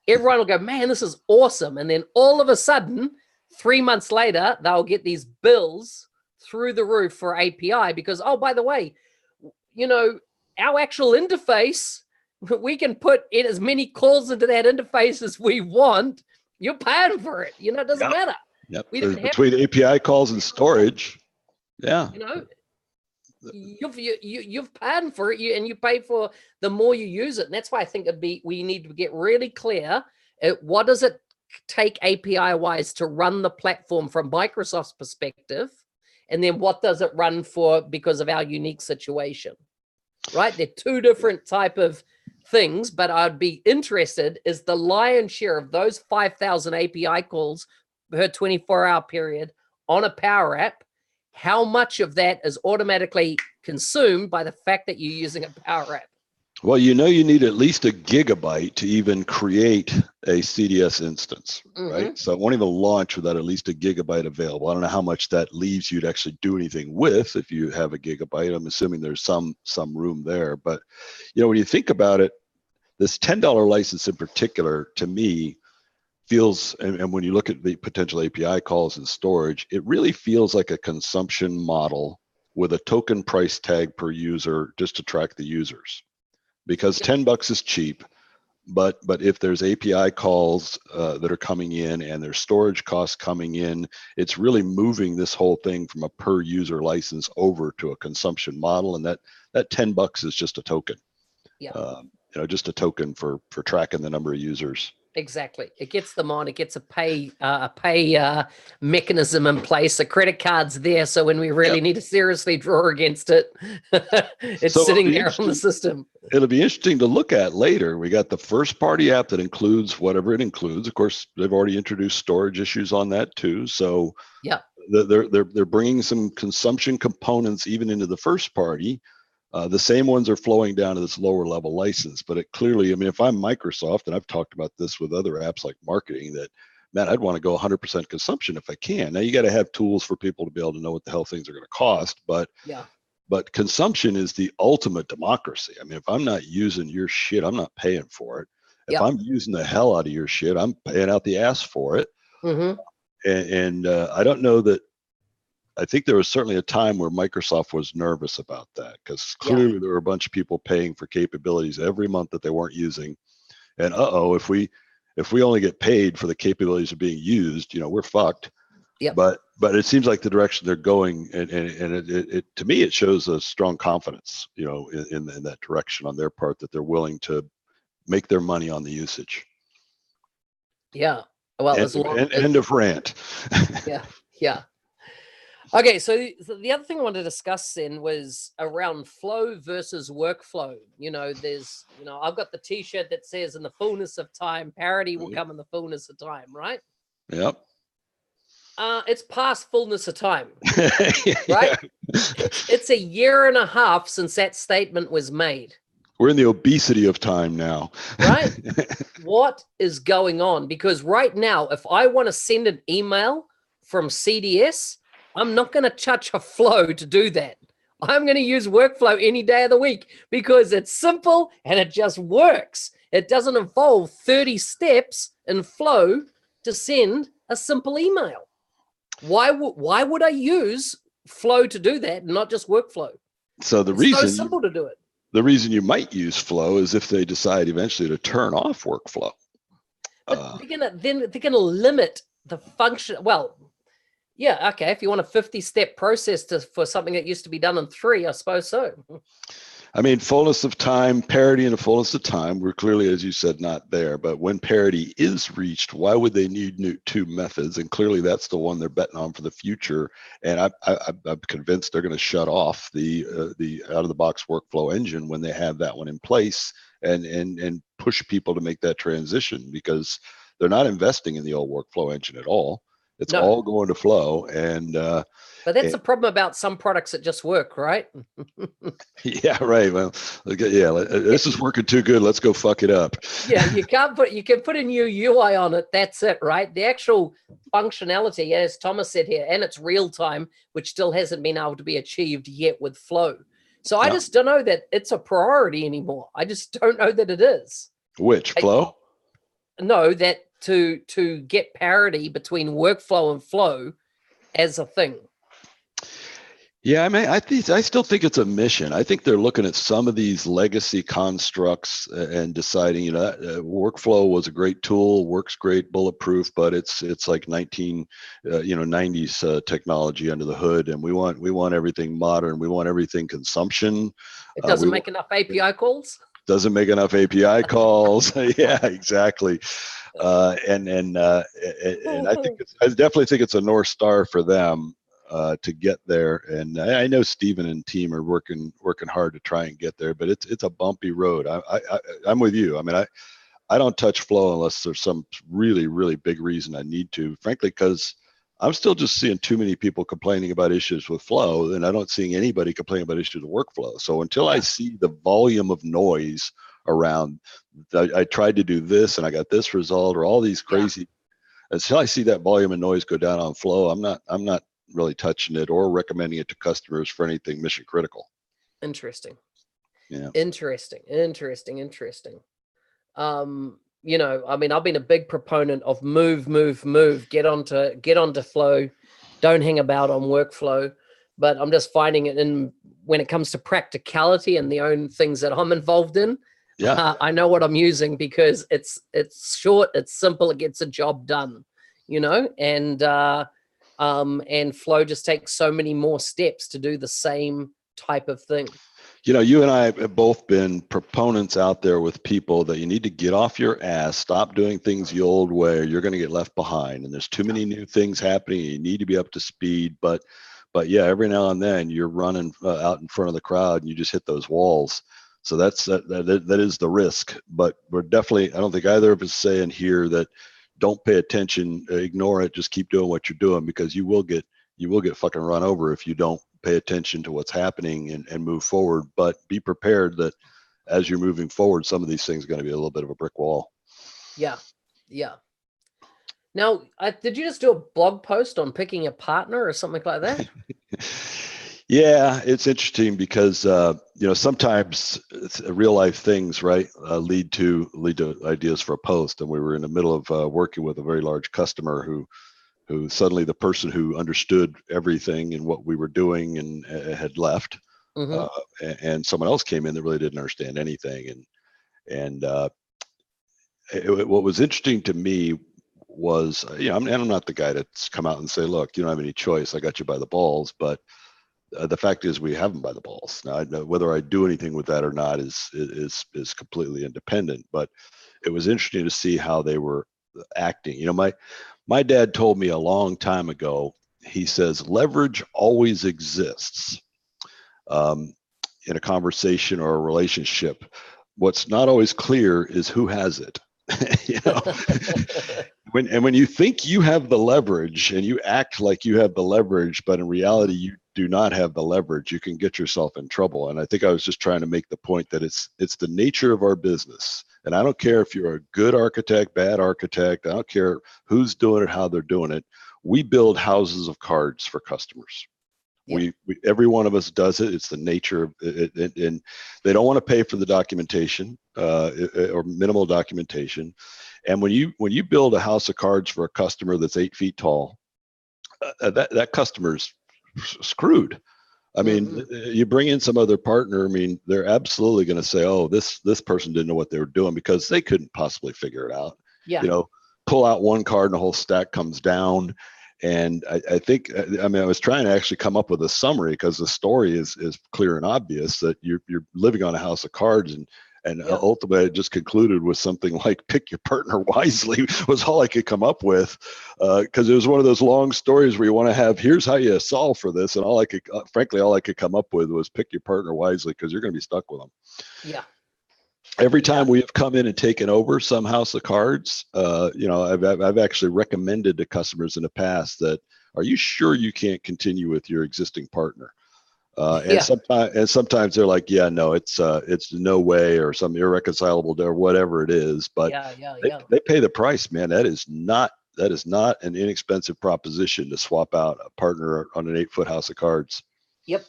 [SPEAKER 1] Everyone will go, man, this is awesome. And then all of a sudden, 3 months later, they'll get these bills through the roof for API because, oh, by the way, our actual interface, we can put in as many calls into that interface as we want. You're paying for it. It doesn't matter.
[SPEAKER 2] Yep. Between API calls and storage. Yeah.
[SPEAKER 1] You've paid for it, and you pay for the more you use it. And that's why I think we need to get really clear at what does it take API wise to run the platform from Microsoft's perspective, and then what does it run for because of our unique situation, right? They're 2 different type of things, but I'd be interested is the lion's share of those 5,000 API calls per 24-hour period on a Power App, how much of that is automatically consumed by the fact that you're using a Power App?
[SPEAKER 2] Well, you need at least 1 gigabyte to even create a CDS instance, right? So it won't even launch without at least 1 gigabyte available. I don't know how much that leaves you to actually do anything with if you have 1 gigabyte. I'm assuming there's some room there. But, when you think about it, this $10 license in particular, to me, feels, and when you look at the potential API calls and storage, it really feels like a consumption model with a token price tag per user just to track the users. Because $10 is cheap, but if there's API calls that are coming in and there's storage costs coming in, it's really moving this whole thing from a per user license over to a consumption model, and that $10 is just a token. Just a token for tracking the number of users.
[SPEAKER 1] Exactly. It gets them on. It gets a pay mechanism in place. The credit card's there, so when we really need to seriously draw against it, it's sitting there on the system.
[SPEAKER 2] It'll be interesting to look at later. We got the first party app that includes whatever it includes. Of course, they've already introduced storage issues on that too. So they're bringing some consumption components even into the first party. The same ones are flowing down to this lower level license, but it clearly, if I'm Microsoft, and I've talked about this with other apps like marketing, that, man, I'd want to go 100% consumption if I can. Now you got to have tools for people to be able to know what the hell things are going to cost, but consumption is the ultimate democracy. If I'm not using your shit, I'm not paying for it. If I'm using the hell out of your shit, I'm paying out the ass for it. And I don't know that. I think there was certainly a time where Microsoft was nervous about that because clearly there were a bunch of people paying for capabilities every month that they weren't using. And if we only get paid for the capabilities that are being used, we're fucked. But it seems like the direction they're going, and it to me it shows a strong confidence, in that direction on their part, that they're willing to make their money on the usage.
[SPEAKER 1] Yeah. Well,
[SPEAKER 2] end of rant.
[SPEAKER 1] Yeah. Okay, so the other thing I wanted to discuss then was around flow versus workflow. There's, I've got the T-shirt that says "in the fullness of time, parity will come in the fullness of time," right?
[SPEAKER 2] Yep.
[SPEAKER 1] It's past fullness of time, right? It's 1.5 years since that statement was made.
[SPEAKER 2] We're in the obesity of time now.
[SPEAKER 1] Right? What is going on? Because right now, if I want to send an email from CDS, I'm not going to touch a flow to do that. I'm going to use workflow any day of the week because it's simple and it just works. It doesn't involve 30 steps in flow to send a simple email. Why would I use flow to do that and not just workflow?
[SPEAKER 2] So
[SPEAKER 1] it's so simple to do it.
[SPEAKER 2] The reason you might use flow is if they decide eventually to turn off workflow.
[SPEAKER 1] But they're gonna limit the function. Well, Yeah, okay. If you want a 50-step process for something that used to be done in 3, I suppose so.
[SPEAKER 2] I mean, fullness of time, parity in the fullness of time, we're clearly, as you said, not there. But when parity is reached, why would they need new 2 methods? And clearly that's the one they're betting on for the future. And I'm convinced they're going to shut off the out-of-the-box workflow engine when they have that one in place, and push people to make that transition, because they're not investing in the old workflow engine at all. It's
[SPEAKER 1] No.
[SPEAKER 2] all going to flow. And
[SPEAKER 1] But that's the problem about some products that just work, right?
[SPEAKER 2] yeah, right. Well, yeah, this is working too good. Let's go fuck it up.
[SPEAKER 1] Yeah, you can put a new UI on it. That's it, right? The actual functionality, as Thomas said here, and it's real time, which still hasn't been able to be achieved yet with Flow. So I just don't know that it's a priority anymore. I just don't know that it is.
[SPEAKER 2] Which Flow?
[SPEAKER 1] No, that to get parity between workflow and Flow as a thing.
[SPEAKER 2] Yeah, I mean, I still think it's a mission. I think they're looking at some of these legacy constructs and deciding, workflow was a great tool, works great, bulletproof, but it's like 90s technology under the hood, and we want everything modern. We want everything consumption.
[SPEAKER 1] It doesn't make enough API calls.
[SPEAKER 2] Doesn't make enough API calls. Yeah, exactly. And I definitely think it's a North Star for them to get there. And I know Steven and team are working hard to try and get there, but it's a bumpy road. I'm with you. I mean, I don't touch Flow unless there's some really, really big reason I need to, frankly, because I'm still just seeing too many people complaining about issues with Flow, and I don't seeing anybody complaining about issues with workflow. So until I see the volume of noise around, I tried to do this and I got this result, or all these crazy, until I see that volume of noise go down on Flow, I'm not really touching it or recommending it to customers for anything mission critical.
[SPEAKER 1] Interesting.
[SPEAKER 2] Yeah.
[SPEAKER 1] Interesting. I mean, I've been a big proponent of move, get onto Flow, don't hang about on workflow. But I'm just finding it when it comes to practicality and the own things that I'm involved in.
[SPEAKER 2] Yeah.
[SPEAKER 1] I know what I'm using because it's short, it's simple, it gets a job done, and Flow just takes so many more steps to do the same type of thing.
[SPEAKER 2] You and I have both been proponents out there with people that you need to get off your ass, stop doing things the old way, or you're going to get left behind. And there's too many new things happening. You need to be up to speed. But yeah, every now and then you're running out in front of the crowd and you just hit those walls. So that is the risk. But we're definitely, I don't think either of us saying here that don't pay attention, ignore it, just keep doing what you're doing, because you will get fucking run over if you don't pay attention to what's happening and move forward. But be prepared that as you're moving forward, some of these things are going to be a little bit of a brick wall.
[SPEAKER 1] Yeah. Now, did you just do a blog post on picking a partner or something like that?
[SPEAKER 2] Yeah, it's interesting because sometimes real life things, right, lead to ideas for a post. And we were in the middle of working with a very large customer who suddenly the person who understood everything and what we were doing and had left, and someone else came in that really didn't understand anything. And what was interesting to me was, I'm not the guy that's come out and say, look, you don't have any choice, I got you by the balls. But the fact is we have them by the balls. Now, whether I do anything with that or not is completely independent. But it was interesting to see how they were acting. My dad told me a long time ago, he says, leverage always exists in a conversation or a relationship. What's not always clear is who has it. When you think you have the leverage and you act like you have the leverage, but in reality you do not have the leverage, you can get yourself in trouble. And I think I was just trying to make the point that it's the nature of our business. And I don't care if you're a good architect, bad architect, I don't care who's doing it, how they're doing it. We build houses of cards for customers. Yep. We every one of us does it. It's the nature of it, and they don't want to pay for the documentation or minimal documentation. And when you build a house of cards for a customer that's 8 feet tall, that customer's screwed. I mean, you bring in some other partner, I mean, they're absolutely going to say, oh, this person didn't know what they were doing, because they couldn't possibly figure it out.
[SPEAKER 1] Yeah.
[SPEAKER 2] Pull out one card and the whole stack comes down. And I think, I mean, I was trying to actually come up with a summary because the story is clear and obvious that you're living on a house of cards, and ultimately it just concluded with something like pick your partner wisely was all I could come up with, because it was one of those long stories where you want to have, here's how you solve for this. And all I could, frankly, all I could come up with was pick your partner wisely, because you're going to be stuck with them.
[SPEAKER 1] Yeah.
[SPEAKER 2] Every time we have come in and taken over some house of cards, you know, I've actually recommended to customers in the past that, are you sure you can't continue with your existing partner? And sometimes they're like, yeah, no, it's no way, or some irreconcilable or whatever it is. But they pay the price, man. That is not an inexpensive proposition to swap out a partner on an 8-foot house of cards.
[SPEAKER 1] Yep.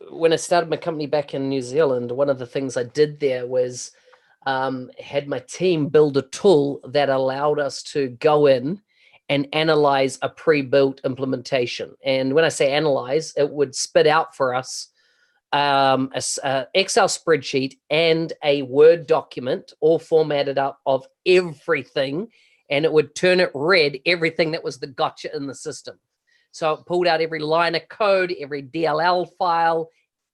[SPEAKER 1] When I started my company back in New Zealand, one of the things I did there was had my team build a tool that allowed us to go in and analyze a pre-built implementation. And when I say analyze, it would spit out for us a Excel spreadsheet and a Word document all formatted up of everything, and it would turn it red, everything that was the gotcha in the system. So it pulled out every line of code, every DLL file,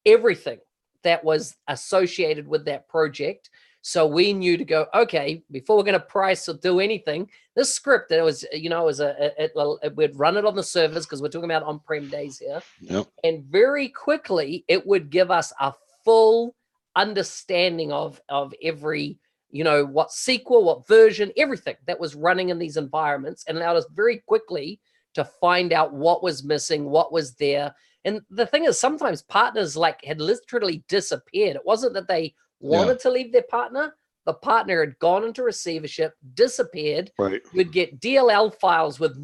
[SPEAKER 1] everything that was associated with that project. So we knew to go, okay, before we're going to price or do anything, this script that was, we'd run it on the servers, because we're talking about on-prem days here.
[SPEAKER 2] Yep.
[SPEAKER 1] And very quickly, it would give us a full understanding of every, what SQL, what version, everything that was running in these environments, and allowed us very quickly to find out what was missing, what was there. And the thing is, sometimes partners had literally disappeared. It wasn't that they wanted to leave their partner. The partner had gone into receivership, disappeared.
[SPEAKER 2] Right.
[SPEAKER 1] You'd get DLL files with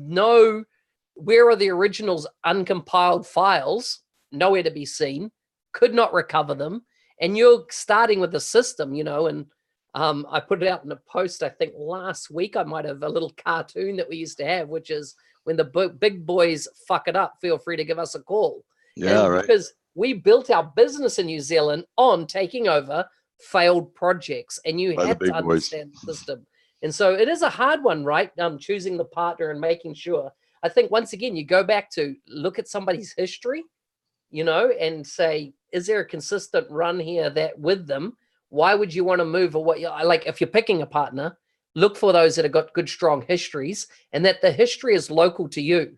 [SPEAKER 1] where are the originals uncompiled files, nowhere to be seen, could not recover them. And you're starting with the system, and I put it out in a post, I think last week, I might have a little cartoon that we used to have, which is, when the big boys fuck it up, feel free to give us a call.
[SPEAKER 2] Yeah, right.
[SPEAKER 1] Because we built our business in New Zealand on taking over failed projects, and you had to understand the system. And so it is a hard one, right? Choosing the partner and making sure. I think once again, you go back to look at somebody's history, and say, is there a consistent run here that with them? Why would you want to move, or what? Like if you're picking a partner, look for those that have got good, strong histories, and that the history is local to you,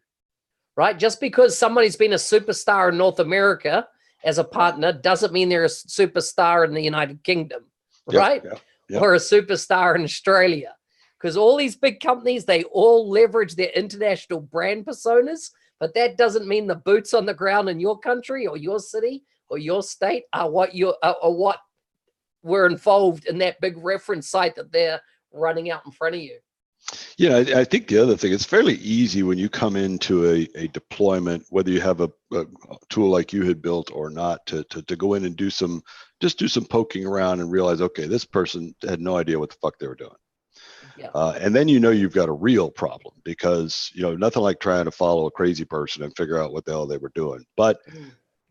[SPEAKER 1] right? Just because somebody's been a superstar in North America as a partner doesn't mean they're a superstar in the United Kingdom, right? Yep. Or a superstar in Australia. Because all these big companies, they all leverage their international brand personas, but that doesn't mean the boots on the ground in your country or your city or your state are what were involved in that big reference site that they're running out in front of you.
[SPEAKER 2] Yeah, I think the other thing, it's fairly easy when you come into a deployment, whether you have a tool like you had built or not, to go in and do some poking around and realize, okay, this person had no idea what the fuck they were doing.
[SPEAKER 1] Yeah.
[SPEAKER 2] And then you've got a real problem, because nothing like trying to follow a crazy person and figure out what the hell they were doing. But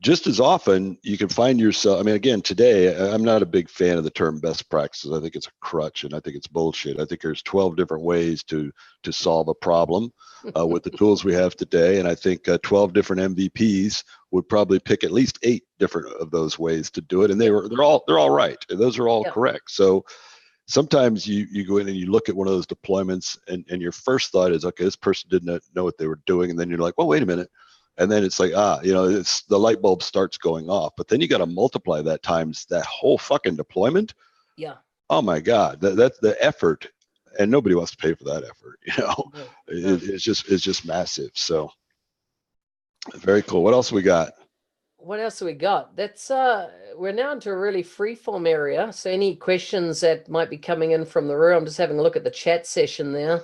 [SPEAKER 2] just as often you can find yourself, I mean, again, today, I'm not a big fan of the term best practices. I think it's a crutch, and I think it's bullshit. I think there's 12 different ways to solve a problem with the tools we have today. And I think 12 different MVPs would probably pick at least 8 different of those ways to do it. And they're all right. And those are all correct. So sometimes you go in and you look at one of those deployments, and your first thought is, okay, this person didn't know what they were doing. And then you're like, well, wait a minute. And then it's like, it's the light bulb starts going off. But then you got to multiply that times that whole fucking deployment.
[SPEAKER 1] Yeah.
[SPEAKER 2] Oh my God, that's the effort, and nobody wants to pay for that effort. It's just massive. So very cool. What else we got?
[SPEAKER 1] What else we got? That's we're now into a really free-form area. So any questions that might be coming in from the room, I'm just having a look at the chat session there.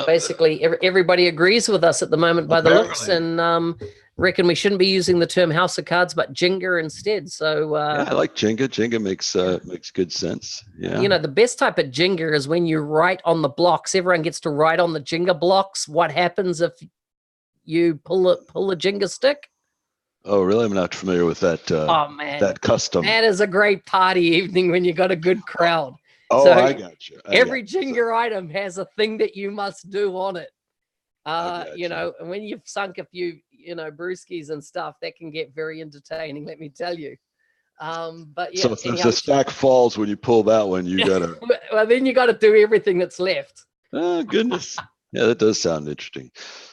[SPEAKER 1] Basically everybody agrees with us at the moment by the looks, and reckon we shouldn't be using the term house of cards but Jenga instead. So
[SPEAKER 2] I like Jenga. Jenga makes good sense. Yeah.
[SPEAKER 1] The best type of Jenga is when you write on the blocks. Everyone gets to write on the Jenga blocks. What happens if you pull a Jenga stick?
[SPEAKER 2] Oh, really? I'm not familiar with that.
[SPEAKER 1] Oh man,
[SPEAKER 2] that custom.
[SPEAKER 1] That is a great party evening when you got a good crowd.
[SPEAKER 2] Oh,
[SPEAKER 1] So
[SPEAKER 2] I got you.
[SPEAKER 1] every Jenga item has a thing that you must do on it.
[SPEAKER 2] you.
[SPEAKER 1] And when you've sunk a few, brewskis and stuff, that can get very entertaining, let me tell you. But yeah,
[SPEAKER 2] So if the stack falls when you pull that one, you gotta.
[SPEAKER 1] Well, then you got to do everything that's left.
[SPEAKER 2] Oh goodness. Yeah, that does sound interesting.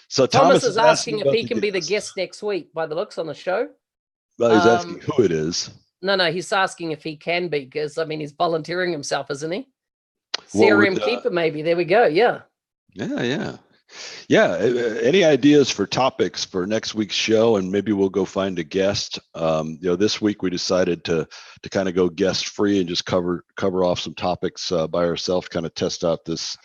[SPEAKER 2] So
[SPEAKER 1] Thomas is asking if
[SPEAKER 2] about
[SPEAKER 1] he can be the guest next week, by the looks on the show.
[SPEAKER 2] Well, he's asking who it is.
[SPEAKER 1] No, he's asking if he can be, because he's volunteering himself, isn't he?
[SPEAKER 2] What
[SPEAKER 1] CRM
[SPEAKER 2] would,
[SPEAKER 1] keeper, maybe. There we go. Yeah.
[SPEAKER 2] Yeah. Any ideas for topics for next week's show? And maybe we'll go find a guest. This week we decided to kind of go guest free and just cover off some topics by ourselves, kind of test out this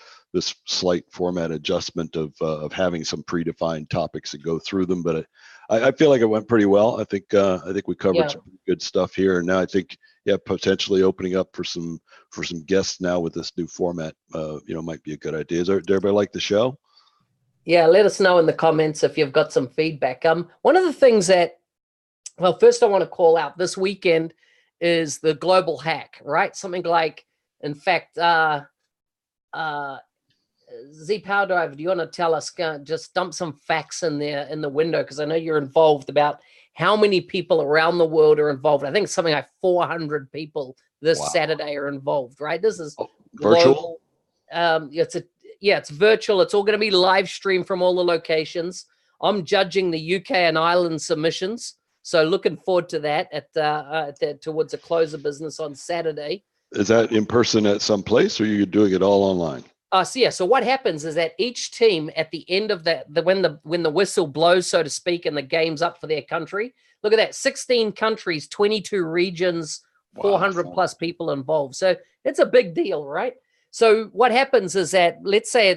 [SPEAKER 2] slight format adjustment of having some predefined topics and go through them. But I feel like it went pretty well. I think we covered some good stuff here, and now I think potentially opening up for some guests now with this new format might be a good idea. Did everybody like the show?
[SPEAKER 1] Yeah, let us know in the comments if you've got some feedback. One of the things that, well, first I want to call out this weekend is the global hack, right? Something like, in fact, Z Power Driver, do you want to tell us, just dump some facts in there in the window, because I know you're involved, about how many people around the world are involved. I think something like 400 people this Saturday are involved, right? This is
[SPEAKER 2] virtual.
[SPEAKER 1] It's virtual. It's all going to be live streamed from all the locations. I'm judging the UK and Ireland submissions, so looking forward to that towards the close of business on Saturday.
[SPEAKER 2] Is that in person at some place, or are you doing it all online?
[SPEAKER 1] So what happens is that each team at the end of when the whistle blows, so to speak, and the game's up for their country, look at that, 16 countries, 22 regions, 400 plus people involved. So it's a big deal, right? So what happens is that, let's say,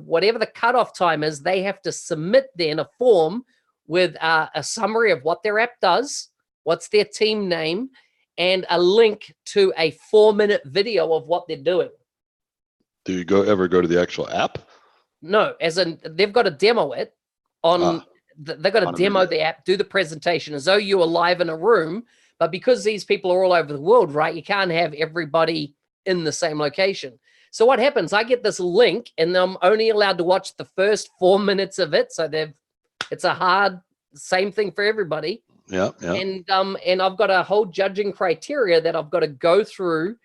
[SPEAKER 1] whatever the cutoff time is, they have to submit then a form with a summary of what their app does, what's their team name, and a link to a 4-minute video of what they're doing.
[SPEAKER 2] Do you ever go to the actual app?
[SPEAKER 1] No, as in they've got to demo it on. They've got to demo the app, do the presentation as though you were live in a room. But because these people are all over the world, right, you can't have everybody in the same location. So what happens? I get this link, and I'm only allowed to watch the first 4 minutes of it. So it's a hard same thing for everybody.
[SPEAKER 2] Yeah.
[SPEAKER 1] And I've got a whole judging criteria that I've got to go through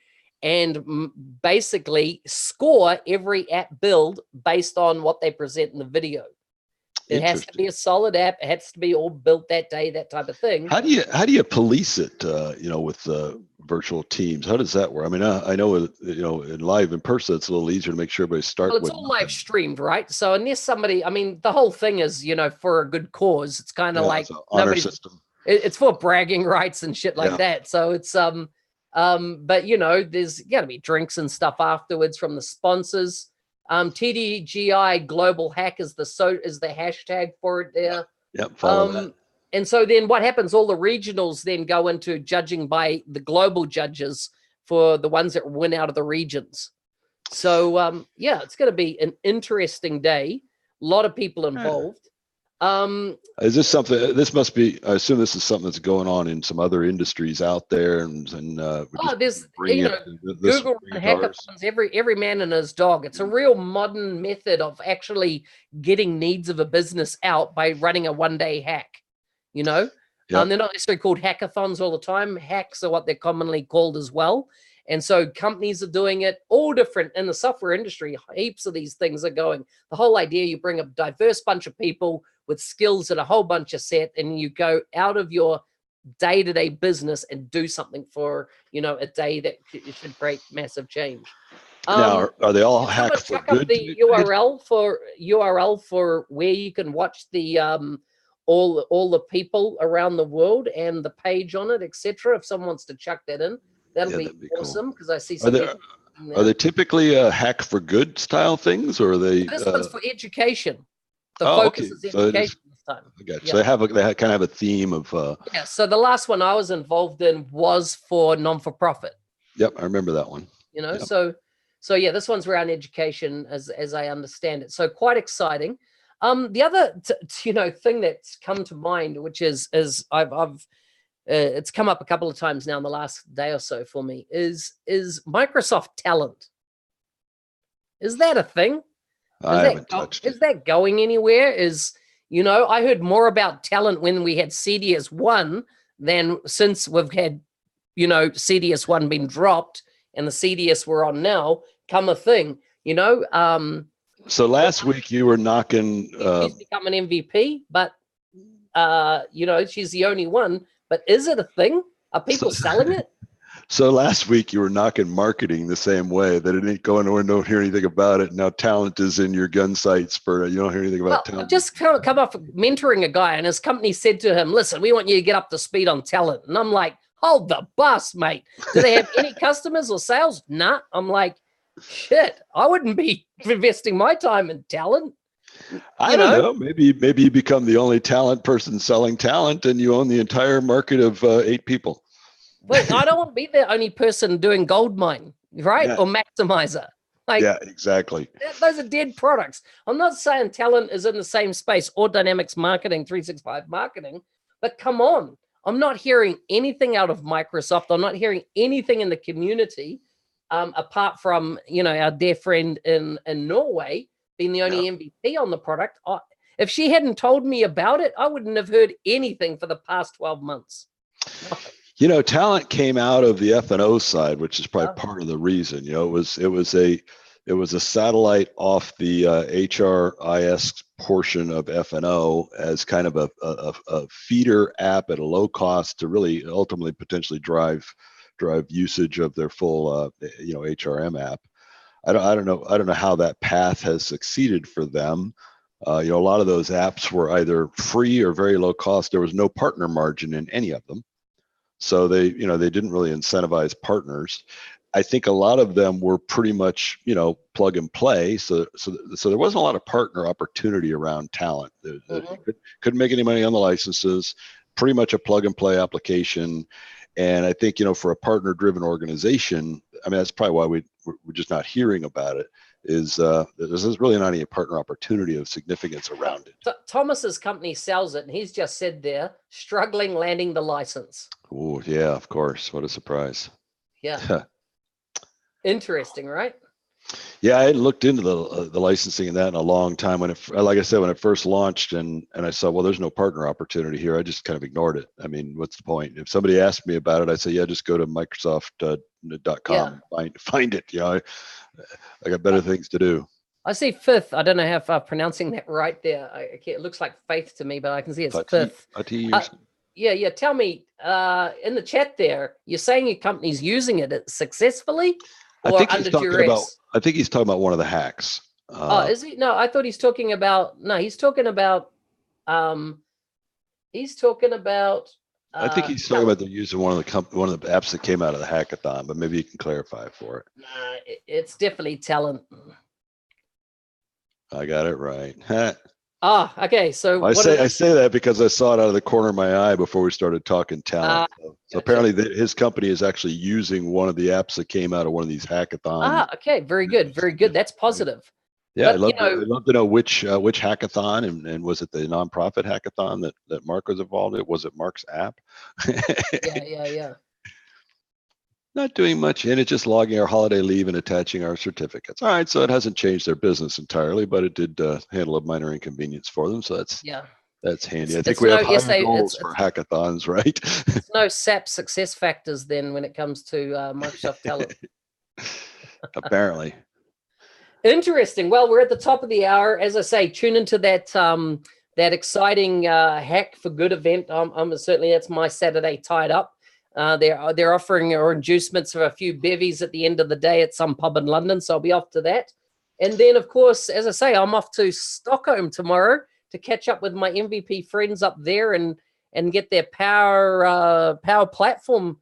[SPEAKER 1] and basically score every app build based on what they present in the video. It has to be a solid app. It has to be all built that day, that type of thing.
[SPEAKER 2] How do you police it? With virtual teams, how does that work? I mean, I know in live in person, it's a little easier to make sure everybody starts.
[SPEAKER 1] Well, it's all live streamed, right? So unless somebody, the whole thing is, for a good cause. It's kind of like
[SPEAKER 2] honor system.
[SPEAKER 1] It's for bragging rights and shit like that. So it's but there's got to be drinks and stuff afterwards from the sponsors. TDGI Global Hack is the hashtag for it there.
[SPEAKER 2] Yep, follow that.
[SPEAKER 1] And so then what happens, all the regionals then go into judging by the global judges for the ones that win out of the regions. So, it's going to be an interesting day. A lot of people involved.
[SPEAKER 2] Is this something, this must be, I assume this is something that's going on in some other industries out there, and
[SPEAKER 1] there's, Google hackathons, every man and his dog. It's a real modern method of actually getting needs of a business out by running a one-day hack. They're not necessarily called hackathons all the time. Hacks are what they're commonly called as well. And so companies are doing it, all different in the software industry. Heaps of these things are going. The whole idea, you bring a diverse bunch of people with skills and a whole bunch of set, and you go out of your day-to-day business and do something for, a day that it should create massive change.
[SPEAKER 2] Now, are they all hacked for good?
[SPEAKER 1] The URL for where you can watch the all the people around the world and the page on it, etc. If someone wants to chuck that in, that'll be awesome, because I see some.
[SPEAKER 2] Are they typically hack for good style things, or are they?
[SPEAKER 1] This one's for education. The focus is education this time.
[SPEAKER 2] I got you. So they kind of have a theme of.
[SPEAKER 1] So the last one I was involved in was for non-for-profit.
[SPEAKER 2] Yep, I remember that one.
[SPEAKER 1] So this one's around education, as I understand it. So quite exciting. The other thing that's come to mind, which is I've it's come up a couple of times now in the last day or so for me, is Microsoft Talent. Is that a thing?
[SPEAKER 2] I haven't touched it.
[SPEAKER 1] Is that going anywhere? I heard more about Talent when we had CDS1 than since we've had, CDS1 been dropped and the CDS we're on now come a thing,
[SPEAKER 2] So last week you were knocking.
[SPEAKER 1] She's become an MVP, but she's the only one. But is it a thing? Are people selling it?
[SPEAKER 2] So last week you were knocking marketing the same way, that it ain't going nowhere, don't hear anything about it. Now Talent is in your gun sights for, you don't hear anything about Talent.
[SPEAKER 1] I've just come off mentoring a guy, and his company said to him, listen, we want you to get up to speed on Talent. And I'm like, hold the bus, mate. Do they have any customers or sales? Nah. I'm like, shit, I wouldn't be investing my time in Talent.
[SPEAKER 2] I don't know. Maybe you become the only talent person selling talent and you own the entire market of 8 people.
[SPEAKER 1] Wait, I don't want to be the only person doing Goldmine, right?
[SPEAKER 2] Yeah.
[SPEAKER 1] Or Maximizer.
[SPEAKER 2] Yeah, exactly.
[SPEAKER 1] Those are dead products. I'm not saying Talent is in the same space or Dynamics Marketing, 365 Marketing, but come on. I'm not hearing anything out of Microsoft. I'm not hearing anything in the community apart from, our dear friend in Norway being the only MVP on the product. If she hadn't told me about it, I wouldn't have heard anything for the past 12 months.
[SPEAKER 2] Talent came out of the F&O side, which is probably part of the reason. It was a satellite off the HRIS portion of F&O as kind of a feeder app at a low cost to really ultimately potentially drive usage of their full HRM app. I don't know how that path has succeeded for them. A lot of those apps were either free or very low cost. There was no partner margin in any of them. So they didn't really incentivize partners. I think a lot of them were pretty much, plug and play. So there wasn't a lot of partner opportunity around Talent. Couldn't make any money on the licenses, pretty much a plug and play application. And I think, for a partner driven organization, that's probably why we're just not hearing about it, is there's really not any partner opportunity of significance around it.
[SPEAKER 1] Thomas's company sells it, and he's just said there, struggling landing the license.
[SPEAKER 2] Oh, yeah, of course. What a surprise.
[SPEAKER 1] Yeah. Interesting, right?
[SPEAKER 2] Yeah, I hadn't looked into the licensing and that in a long time. When like I said, when it first launched and I saw, well, there's no partner opportunity here, I just kind of ignored it. What's the point? If somebody asked me about it, I'd say, yeah, just go to Microsoft.com and find it. I got better things to do.
[SPEAKER 1] I see Fifth. I don't know if I'm pronouncing that right there. It looks like Faith to me, but I can see it's Fifth. Yeah. Tell me, in the chat there, you're saying your company's using it successfully or under duress?
[SPEAKER 2] I think he's talking about one of the hacks.
[SPEAKER 1] Is he? No, I thought he's talking about. No, he's talking about. He's talking about.
[SPEAKER 2] I think he's talking about the use of one of the apps that came out of the hackathon, but maybe you can clarify for it.
[SPEAKER 1] Nah, it's definitely Talent.
[SPEAKER 2] I got it right.
[SPEAKER 1] Okay. So
[SPEAKER 2] I say that because I saw it out of the corner of my eye before we started talking Talent. So apparently his company is actually using one of the apps that came out of one of these hackathons.
[SPEAKER 1] Okay. Very good. Very good. That's positive.
[SPEAKER 2] Yeah, I'd love to know which hackathon, and was it the nonprofit hackathon that Mark was involved in? Was it Mark's app?
[SPEAKER 1] Yeah.
[SPEAKER 2] Not doing much in it, just logging our holiday leave and attaching our certificates. All right, so it hasn't changed their business entirely, but it did handle a minor inconvenience for them. So that's handy. I think we have higher goals for hackathons, right?
[SPEAKER 1] There's no SAP success factors then when it comes to Microsoft Talent.
[SPEAKER 2] Apparently.
[SPEAKER 1] Interesting. Well, we're at the top of the hour. As I say, tune into that exciting Hack for Good event. Certainly that's my Saturday tied up. They're offering or inducements for a few bevies at the end of the day at some pub in London, so I'll be off to that. And then, of course, as I say, I'm off to Stockholm tomorrow to catch up with my MVP friends up there and get their power platform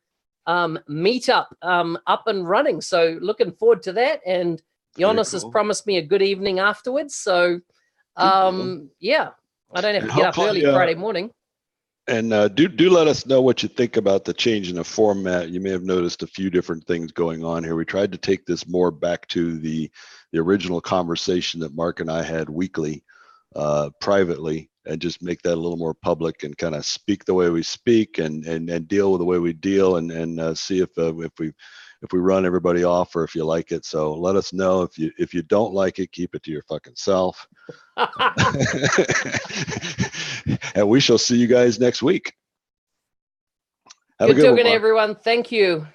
[SPEAKER 1] meetup up and running. So looking forward to that. And Jonas has promised me a good evening afterwards. So I don't have to get up early Friday morning.
[SPEAKER 2] And do let us know what you think about the change in the format. You may have noticed a few different things going on here. We tried to take this more back to the original conversation that Mark and I had weekly, privately. and just make that a little more public and kind of speak the way we speak and deal with the way we deal and see if we run everybody off or if you like it. So let us know if you don't like it, keep it to your fucking self. And we shall see you guys next week. Have a
[SPEAKER 1] Good
[SPEAKER 2] good one,
[SPEAKER 1] talking,
[SPEAKER 2] Mark.
[SPEAKER 1] everyone. Thank you.